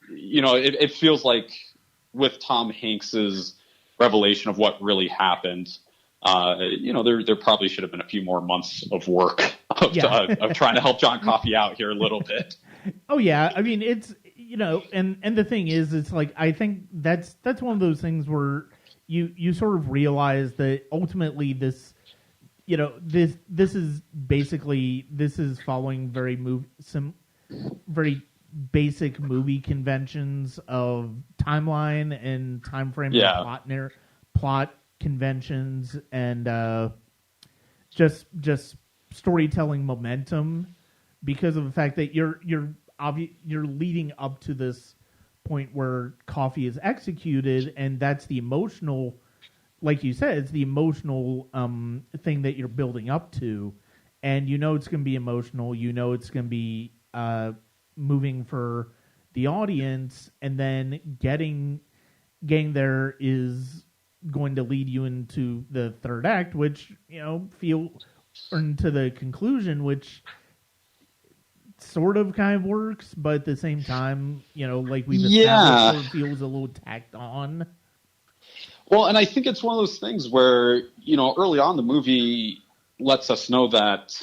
It feels like with Tom Hanks's revelation of what really happened, there probably should have been a few more months of work of trying to help John Coffey out here a little bit. Oh yeah, I mean it's and the thing is, it's like I think that's one of those things where you sort of realize that ultimately this is following very basic movie conventions of timeline and time frame and plot conventions and just storytelling momentum, because of the fact that you're leading up to this point where Coffey is executed, and that's the emotional, like you said, it's the emotional thing that you're building up to, and it's going to be emotional, it's going to be moving for the audience, and then getting there is going to lead you into the third act, which into the conclusion, which sort of kind of works, but at the same time, like we've established, it feels a little tacked on. Well, and I think it's one of those things where, early on the movie lets us know that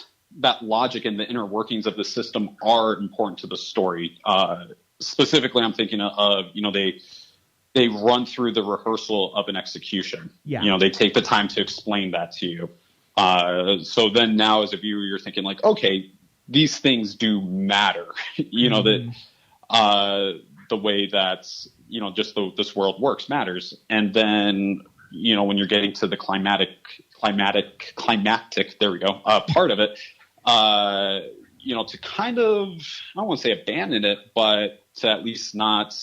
logic and the inner workings of the system are important to the story. Specifically, I'm thinking of, they run through the rehearsal of an execution. Yeah. They take the time to explain that to you. So then now as a viewer, you're thinking like, okay, these things do matter, that the way that, just this world works matters. And then, when you're getting to the climactic, there we go, part of it, to kind of, I don't want to say abandon it, but to at least not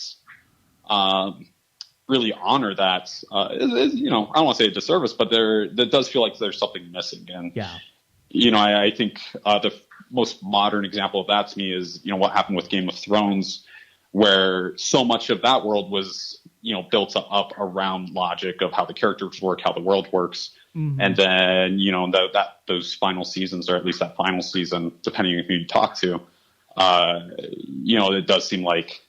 really honor that, is, I don't want to say a disservice, but that does feel like there's something missing. And, I think the most modern example of that to me is, what happened with Game of Thrones, where so much of that world was, built up around logic of how the characters work, how the world works. Mm-hmm. And then, those final seasons, or at least that final season, depending on who you talk to, it does seem like,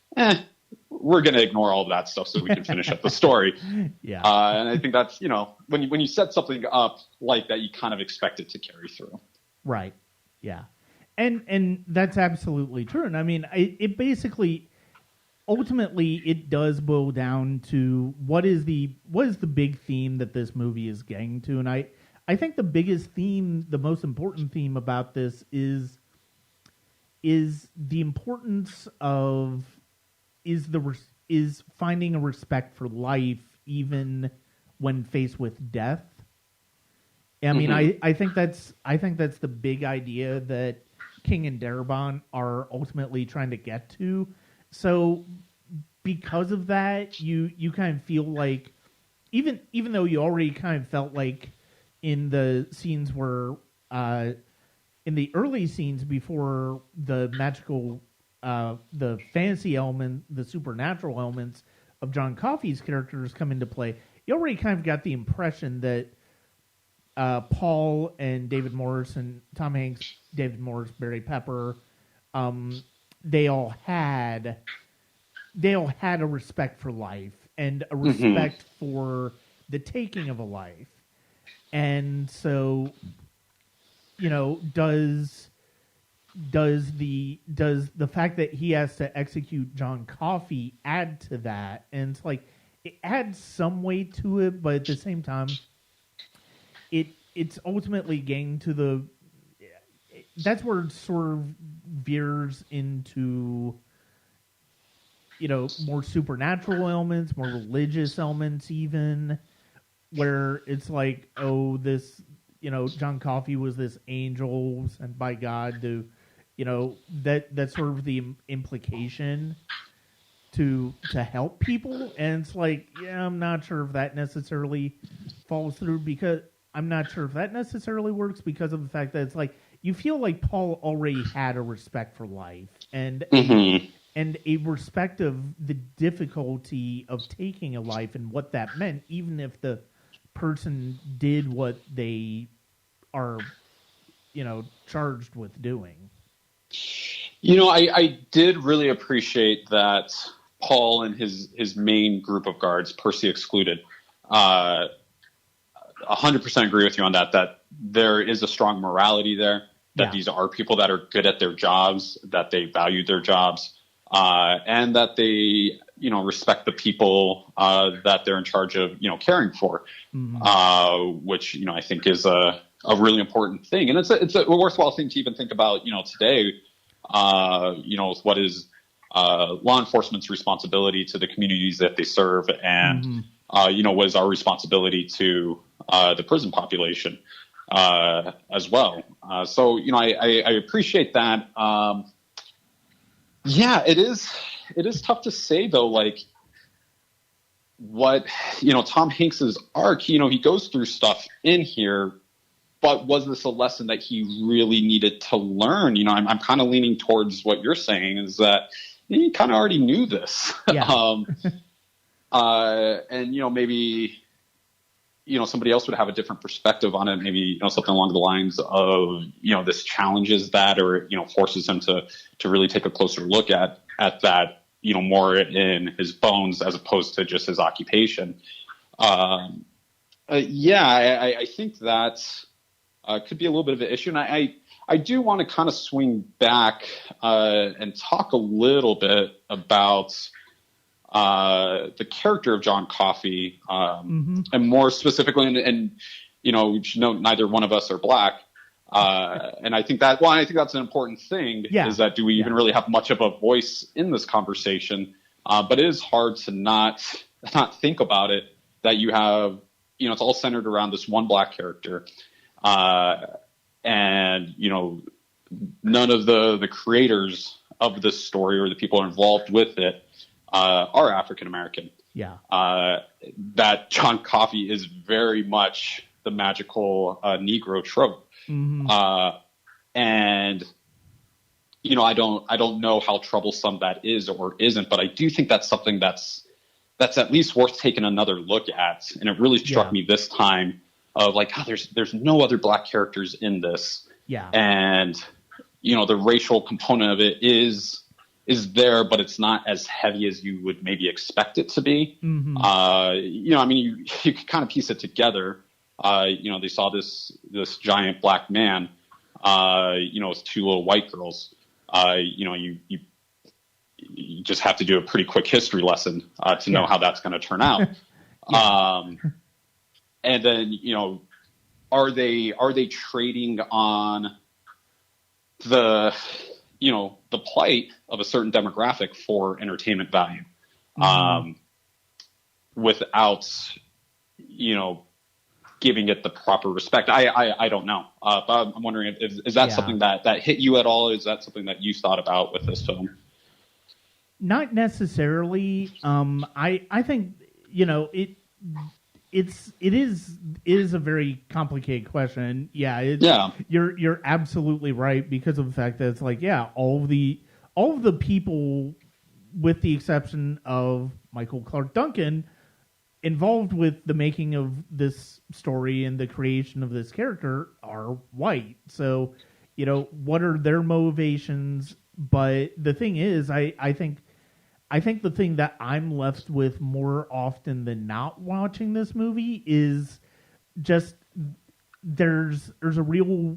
we're going to ignore all of that stuff so we can finish up the story. And I think that's, when you set something up like that, you kind of expect it to carry through. Right. Yeah. And that's absolutely true. And I mean, it basically, ultimately, it does boil down to what is the big theme that this movie is getting to. And I think the biggest theme, the most important theme about this is the importance of is finding a respect for life even when faced with death. I mean, I think that's the big idea that King and Darabont are ultimately trying to get to. So because of that, you kind of feel like even though you already kind of felt like in the scenes where in the early scenes before the magical the fantasy element, the supernatural elements of John Coffey's characters come into play, you already kind of got the impression that Paul and David Morse and Tom Hanks, David Morse, Barry Pepper, they all had a respect for life and a respect for the taking of a life. And so, does the fact that he has to execute John Coffey add to that? And it's like, it adds some weight to it, but at the same time, it's ultimately getting to that's where it sort of veers into, more supernatural elements, more religious elements even, where it's like, oh, this, John Coffey was this angel sent by God to, that's sort of the implication to help people. And it's like, yeah, I'm not sure if that necessarily follows through, because I'm not sure if that necessarily works because of the fact that it's like, you feel like Paul already had a respect for life and a respect of the difficulty of taking a life and what that meant, even if the person did what they are, charged with doing. I did really appreciate that Paul and his main group of guards, Percy excluded, 100% agree with you on that there is a strong morality there, that these are people that are good at their jobs, that they value their jobs, and that they, respect the people that they're in charge of, caring for, which, I think is a really important thing. And it's a worthwhile thing to even think about, today, what is law enforcement's responsibility to the communities that they serve, and, what is our responsibility to the prison population as well. So, I appreciate that. It is tough to say, though, like, what, Tom Hanks's arc, he goes through stuff in here, but was this a lesson that he really needed to learn? I'm kind of leaning towards what you're saying, is that he kind of already knew this. Yeah. And, maybe, somebody else would have a different perspective on it. Maybe, something along the lines of, this challenges that, or, forces him to really take a closer look at that, more in his bones as opposed to just his occupation. I think that could be a little bit of an issue. And I do want to kind of swing back and talk a little bit about the character of John Coffey, and more specifically, and you should know neither one of us are black. And I think that's an important thing, is that do we even really have much of a voice in this conversation? But it is hard to not think about it, that you have, it's all centered around this one black character. And, none of the creators of this story or the people involved with it are African American. Yeah. That John Coffey is very much the magical Negro trope. Mm-hmm. And I don't know how troublesome that is or isn't, but I do think that's something that's at least worth taking another look at. And it really struck me this time of like, there's no other black characters in this. Yeah. And, the racial component of it is there, but it's not as heavy as you would maybe expect it to be. Mm-hmm. You could kind of piece it together. They saw this giant black man, with two little white girls. You just have to do a pretty quick history lesson to know how that's going to turn out. And then, are they trading on the plight of a certain demographic for entertainment value, without, giving it the proper respect? I don't know. But I'm wondering, is that something that hit you at all? Is that something that you thought about with this film? Not necessarily. I think, it is a very complicated question. You're absolutely right, because of the fact that it's like, all of the people, with the exception of Michael Clarke Duncan, involved with the making of this story and the creation of this character are white. So, what are their motivations? But the thing is, I think the thing that I'm left with more often than not watching this movie is just there's a real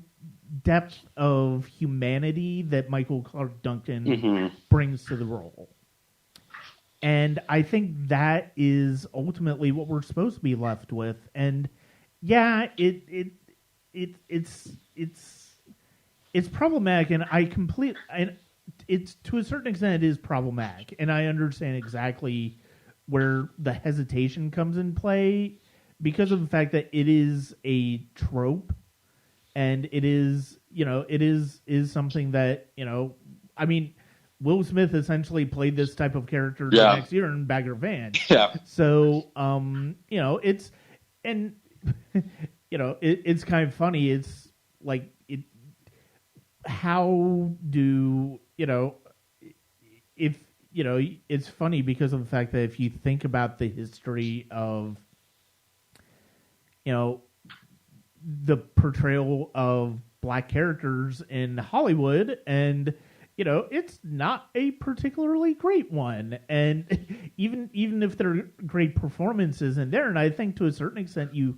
depth of humanity that Michael Clarke Duncan brings to the role. And I think that is ultimately what we're supposed to be left with. And it's problematic, and it's to a certain extent it is problematic, and I understand exactly where the hesitation comes in play, because of the fact that it is a trope, and it is something that Will Smith essentially played this type of character the next year in Bagger Vance. Yeah. So it's kind of funny. It's like how do it's funny because of the fact that if you think about the history of the portrayal of black characters in Hollywood, and it's not a particularly great one, and even if there are great performances in there, and I think to a certain extent you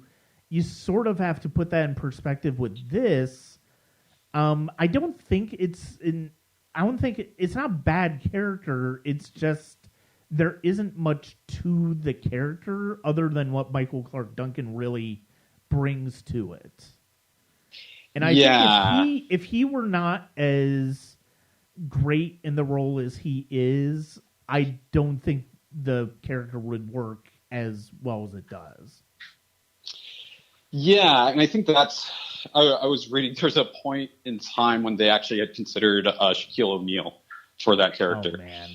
sort of have to put that in perspective with this. I don't think it's not a bad character. It's just there isn't much to the character other than what Michael Clarke Duncan really brings to it. And I think if he were not as great in the role as he is, I don't think the character would work as well as it does. Yeah, and I think that's... I was reading, there's a point in time when they actually had considered Shaquille O'Neal for that character. Oh, man.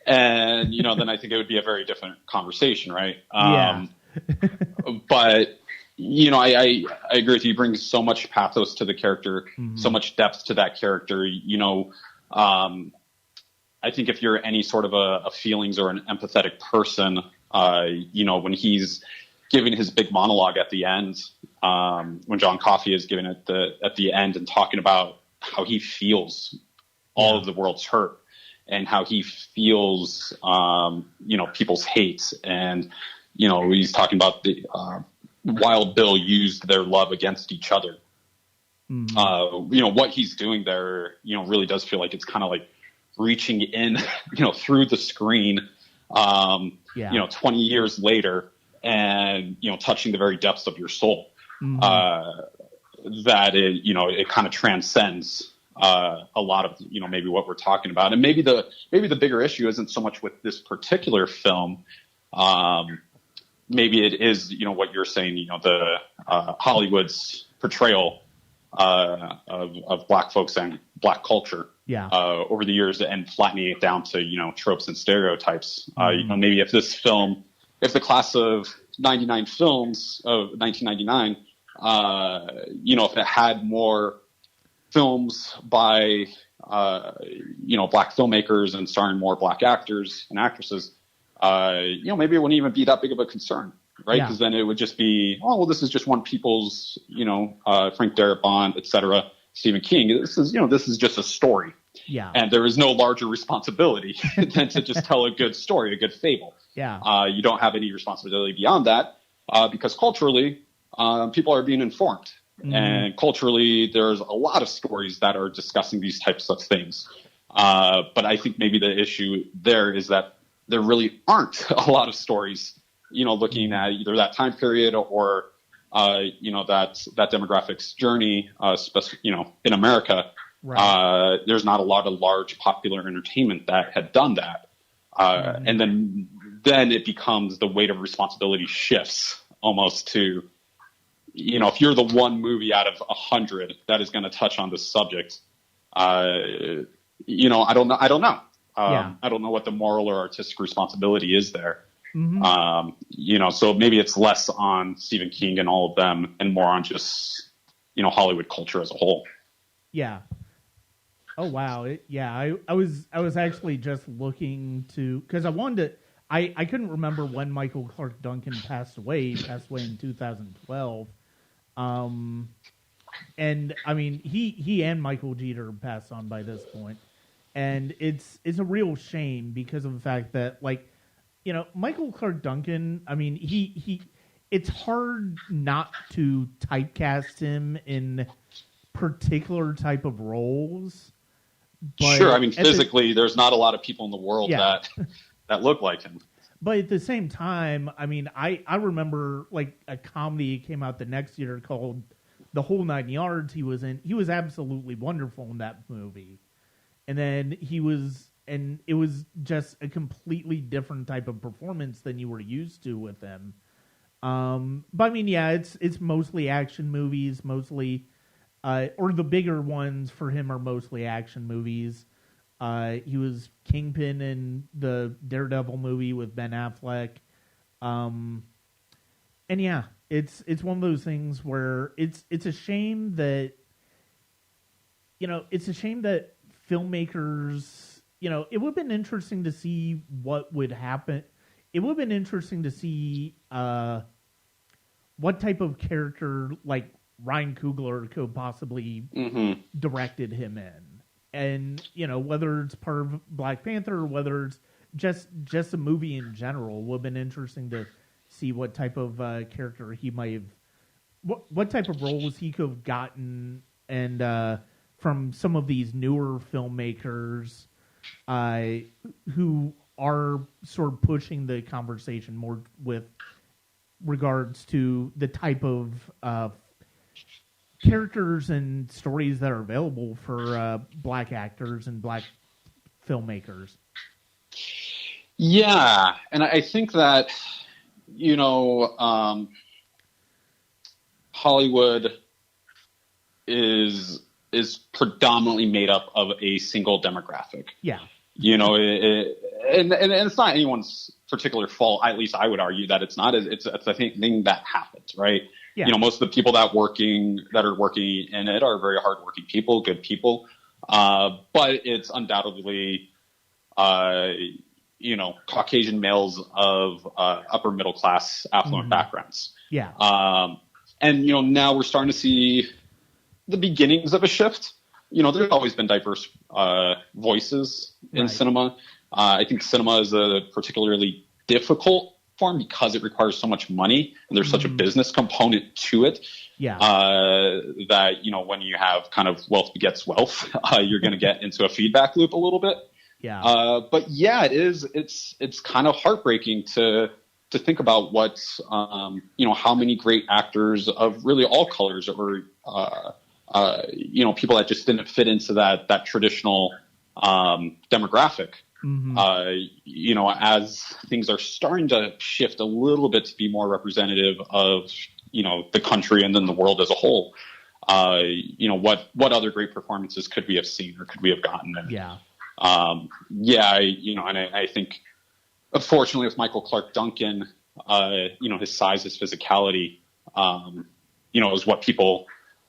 And, then I think it would be a very different conversation, right? Yeah. But, I agree with you. He brings so much pathos to the character, so much depth to that character. I think if you're any sort of a feelings or an empathetic person, when he's giving his big monologue at the end, when John Coffey is giving it at the end and talking about how he feels all of the world's hurt and how he feels, people's hate. And, he's talking about the Wild Bill used their love against each other. What he's doing there, really does feel like it's kind of like reaching in, through the screen, 20 years later, and touching the very depths of your soul. That it kind of transcends a lot of maybe what we're talking about, and maybe the bigger issue isn't so much with this particular film. Maybe it is what you're saying. The Hollywood's portrayal of black folks and black culture over the years, and flattening it down to tropes and stereotypes. Maybe if this film if the class of 99 films of 1999, if it had more films by, black filmmakers and starring more black actors and actresses, maybe it wouldn't even be that big of a concern, right? Because then it would just be, oh, well, this is just one people's, Frank Darabont, et cetera, Stephen King. This is just a story. Yeah. And there is no larger responsibility than to just tell a good story, a good fable. Yeah. You don't have any responsibility beyond that, because culturally, people are being informed. Mm-hmm. And culturally, there's a lot of stories that are discussing these types of things. But I think maybe the issue there is that there really aren't a lot of stories, looking at either that time period or, that demographic's journey, in America. Right. There's not a lot of large popular entertainment that had done that. And then it becomes the weight of responsibility shifts almost to, if you're the one movie out of 100 that is going to touch on this subject, I don't know. I don't know. I don't know what the moral or artistic responsibility is there. Mm-hmm. So maybe it's less on Stephen King and all of them and more on just, Hollywood culture as a whole. Yeah. Oh, wow. I was actually just looking to, because I wanted to, I couldn't remember when Michael Clark Duncan passed away. He passed away in 2012. And I mean, he and Michael Jeter passed on by this point. And it's a real shame because of the fact that, Michael Clark Duncan, I mean, it's hard not to typecast him in particular type of roles. But sure, I mean, physically, there's not a lot of people in the world that look like him. But at the same time, I mean, I remember a comedy came out the next year called The Whole Nine Yards. He was absolutely wonderful in that movie. And then it was just a completely different type of performance than you were used to with him. But I mean, yeah, it's mostly action movies, mostly, or the bigger ones for him are mostly action movies. He was Kingpin in the Daredevil movie with Ben Affleck. And yeah, it's one of those things where it's a shame that, filmmakers, it would have been interesting to see what would happen. It would have been interesting to see what type of character Ryan Coogler could possibly directed him in. And, whether it's part of Black Panther or whether it's just a movie in general, would have been interesting to see what type of character he might have, what type of roles he could have gotten, and from some of these newer filmmakers who are sort of pushing the conversation more with regards to the type of characters and stories that are available for black actors and black filmmakers. Yeah, and I think that, Hollywood is predominantly made up of a single demographic. Yeah. And it's not anyone's particular fault. At least I would argue that it's not. It's a thing that happens, right? Yeah. Most of the people that are working in it are very hardworking people, good people. But it's undoubtedly, Caucasian males of upper middle class, affluent backgrounds. Yeah. And now we're starting to see the beginnings of a shift. There's always been diverse voices in cinema. I think cinema is a particularly difficult form because it requires so much money and there's such a business component to it. Yeah. That, when you have kind of wealth begets wealth, you're going to get into a feedback loop a little bit. Yeah. But yeah, it's kind of heartbreaking to think about what's, how many great actors of really all colors or, people that just didn't fit into that traditional demographic. As things are starting to shift a little bit to be more representative of, the country and then the world as a whole, what other great performances could we have seen or could we have gotten? And, I think unfortunately with Michael Clark Duncan, his size, his physicality, is what people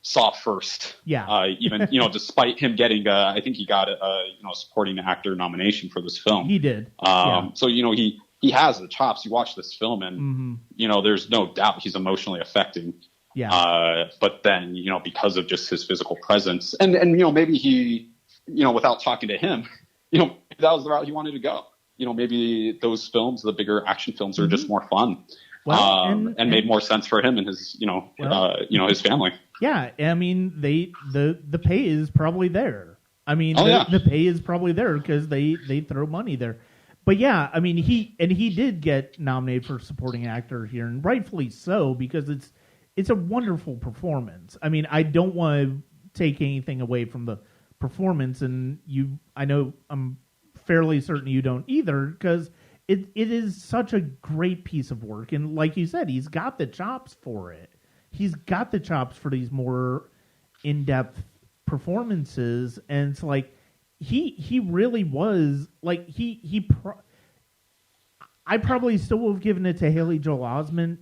saw first. Yeah. Even, despite him getting, I think he got a supporting actor nomination for this film. He did. So, he has the chops. You watch this film and, there's no doubt he's emotionally affecting. Yeah. But then, because of just his physical presence and maybe he, without talking to him, that was the route he wanted to go. Maybe those films, the bigger action films, are just more fun. Well, and made more sense for him and his, his family. Yeah, I mean, the pay is probably there. I mean, the pay is probably there because they throw money there. But yeah, I mean, he did get nominated for supporting actor here, and rightfully so, because it's a wonderful performance. I mean, I don't want to take anything away from the performance, and I know I'm fairly certain you don't either, because it is such a great piece of work, and like you said, he's got the chops for it. He's got the chops for these more in-depth performances, and it's like he really was like I probably still would have given it to Haley Joel Osment.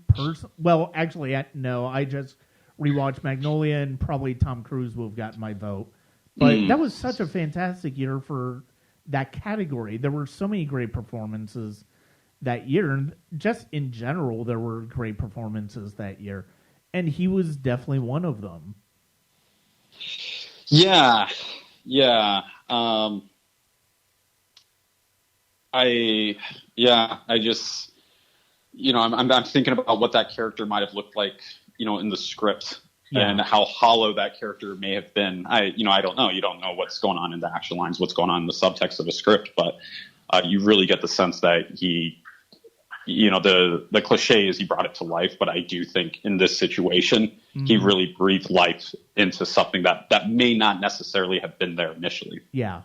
Well, actually, no, I just rewatched Magnolia, and probably Tom Cruise would have gotten my vote. But that was such a fantastic year for that category. There were so many great performances that year, and just in general, there were great performances that year. And he was definitely one of them. Yeah. I just, I'm thinking about what that character might have looked like, in the script and how hollow that character may have been. I don't know. You don't know what's going on in the action lines, what's going on in the subtext of a script, but you really get the sense that he, the cliche is he brought it to life, but I do think in this situation, he really breathed life into something that may not necessarily have been there initially. Yeah.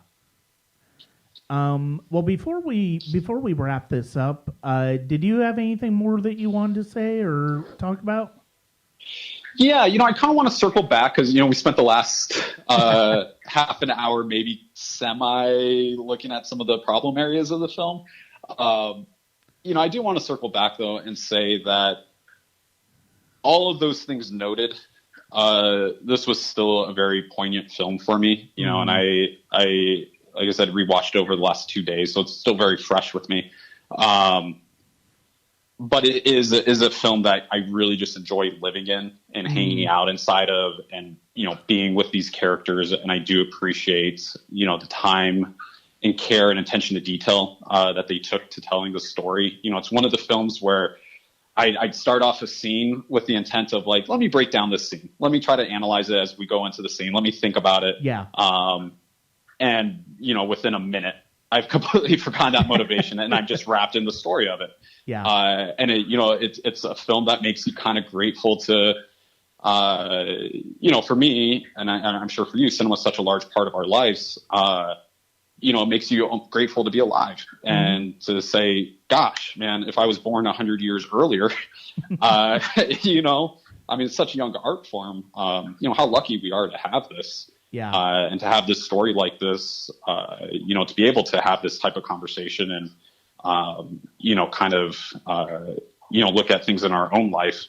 Well, before we wrap this up, did you have anything more that you wanted to say or talk about? Yeah, I kind of want to circle back because, we spent the last half an hour maybe semi looking at some of the problem areas of the film. I do want to circle back, though, and say that all of those things noted, this was still a very poignant film for me, and I like I said, rewatched over the last 2 days, so it's still very fresh with me. But it is a film that I really just enjoy living in and hanging out inside of, and being with these characters. And I do appreciate the time and care and attention to detail that they took to telling the story. It's one of the films where I'd start off a scene with the intent of like, let me break down this scene. Let me try to analyze it as we go into the scene. Let me think about it. Yeah. And within a minute, I've completely forgotten that motivation, and I'm just wrapped in the story of it. Yeah. And it's a film that makes you kind of grateful to, for me, and I'm sure for you, cinema is such a large part of our lives. It makes you grateful to be alive and to say, gosh, man, if I was born 100 years earlier, it's such a young art form. How lucky we are to have this. Yeah. And to have this story like this, to be able to have this type of conversation and, look at things in our own life,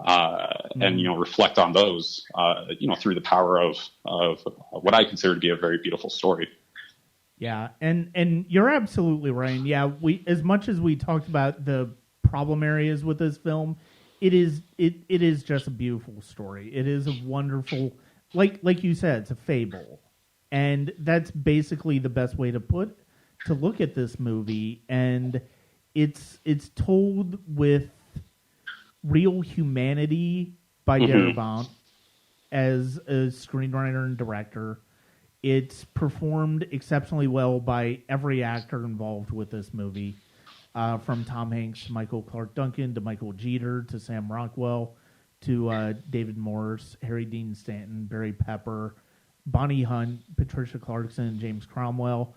and, reflect on those, through the power of what I consider to be a very beautiful story. Yeah. And you're absolutely right. Yeah. As much as we talked about the problem areas with this film, it is just a beautiful story. It is a wonderful, like you said, it's a fable, and that's basically the best way to look at this movie. And it's told with real humanity by Darabont as a screenwriter and director. It's performed exceptionally well by every actor involved with this movie, from Tom Hanks to Michael Clark Duncan to Michael Jeter to Sam Rockwell to David Morse, Harry Dean Stanton, Barry Pepper, Bonnie Hunt, Patricia Clarkson, James Cromwell,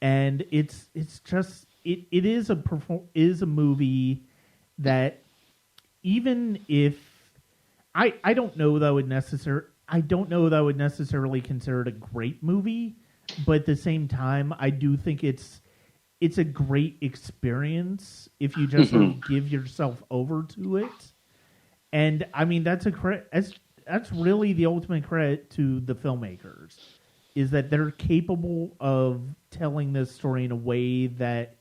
and it is a movie that, even if I don't know that I would necessarily consider it a great movie, but at the same time, I do think it's it's a great experience if you just sort of give yourself over to it. And I mean, that's really the ultimate credit to the filmmakers, is that they're capable of telling this story in a way that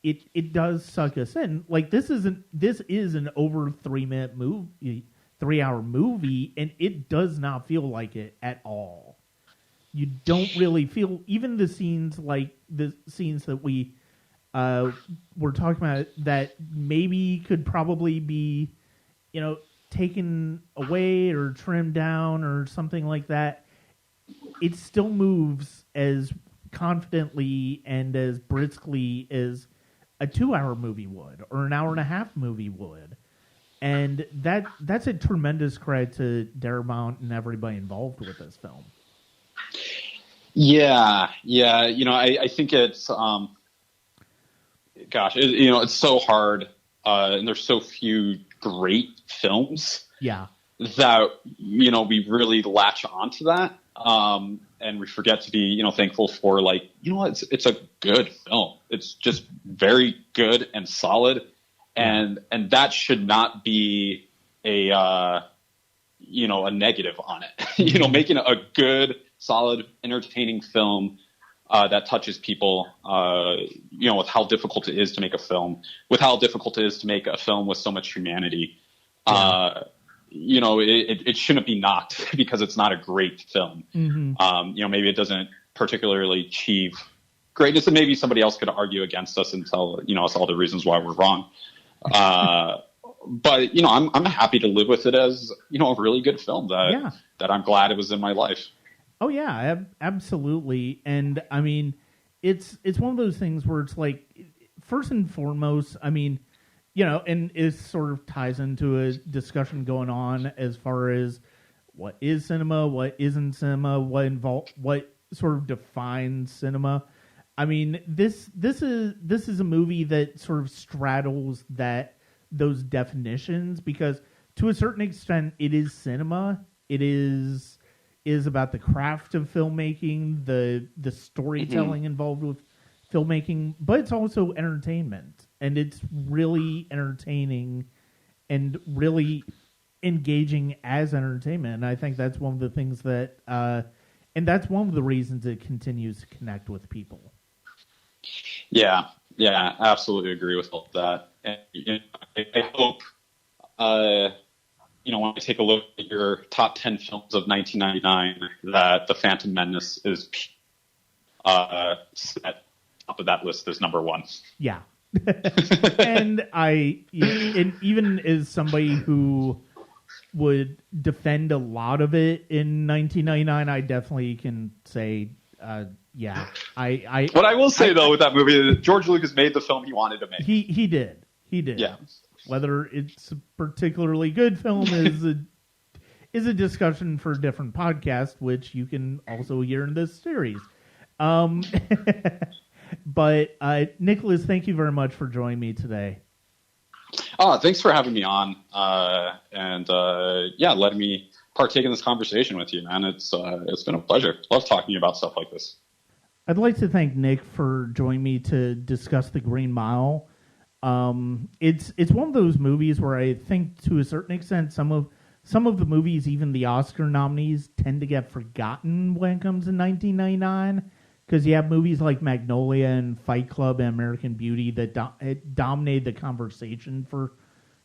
it does suck us in. Like this is an over 3-hour movie, and it does not feel like it at all. You don't really feel even the scenes that we were talking about that maybe could probably be, taken away or trimmed down or something like that. It still moves as confidently and as briskly as a 2-hour movie would or an hour-and-a-half movie would. And that's a tremendous credit to Darabont and everybody involved with this film. Yeah. I think it's, it's so hard, and there's so few great films. Yeah. That, we really latch onto that. And we forget to be, thankful for it's a good film. It's just very good and solid. And that should not be a negative on it. Making a good, solid, entertaining film that touches people, with how difficult it is to make a film, with how difficult it is to make a film with so much humanity. It shouldn't be knocked because it's not a great film. Maybe it doesn't particularly achieve greatness, and maybe somebody else could argue against us and tell us all the reasons why we're wrong. But I'm happy to live with it as a really good film that I'm glad it was in my life. Oh yeah, absolutely. And I mean, it's one of those things where it's like, first and foremost, I mean, and it sort of ties into a discussion going on as far as what is cinema, what isn't cinema, what sort of defines cinema. I mean, this is a movie that sort of straddles those definitions, because to a certain extent it is cinema. It is about the craft of filmmaking, the storytelling involved with filmmaking, but it's also entertainment, and it's really entertaining and really engaging as entertainment. And I think that's one of the things that, and that's one of the reasons it continues to connect with people. Yeah, absolutely agree with all that. And I hope, when I take a look at your top 10 films of 1999, that The Phantom Menace is at top of that list as number one. Yeah. And and even as somebody who would defend a lot of it in 1999, I definitely can say, yeah. What I will say though with that movie, George Lucas made the film he wanted to make. He did. Yeah. Whether it's a particularly good film is a discussion for a different podcast, which you can also hear in this series. But Nickolas, thank you very much for joining me today. Oh, thanks for having me on, and letting me partake in this conversation with you, man. It's been a pleasure. Love talking to you about stuff like this. I'd like to thank Nick for joining me to discuss The Green Mile. It's one of those movies where I think, to a certain extent, some of the movies, even the Oscar nominees, tend to get forgotten when it comes to 1999. Because you have movies like Magnolia and Fight Club and American Beauty that dominated the conversation for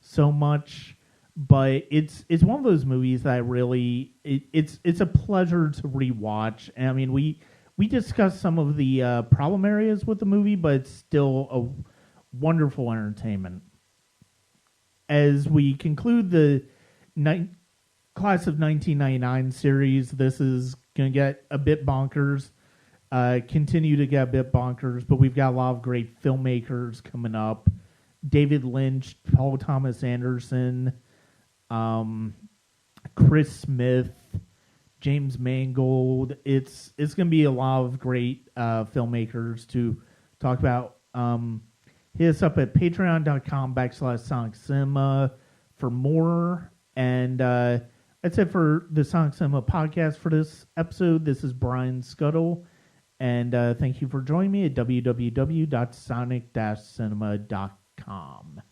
so much. But it's one of those movies that I really it's a pleasure to rewatch. And I mean, we discussed some of the problem areas with the movie, but it's still a wonderful entertainment. As we conclude the Class of 1999 series, this is going to get a bit bonkers. Continue to get a bit bonkers, but we've got a lot of great filmmakers coming up. David Lynch, Paul Thomas Anderson, Chris Smith, James Mangold. It's going to be a lot of great filmmakers to talk about. Hit us up at patreon.com/SonicCinema for more. And that's it for the Sonic Cinema podcast for this episode. This is Brian Scuttle. And thank you for joining me at www.sonic-cinema.com.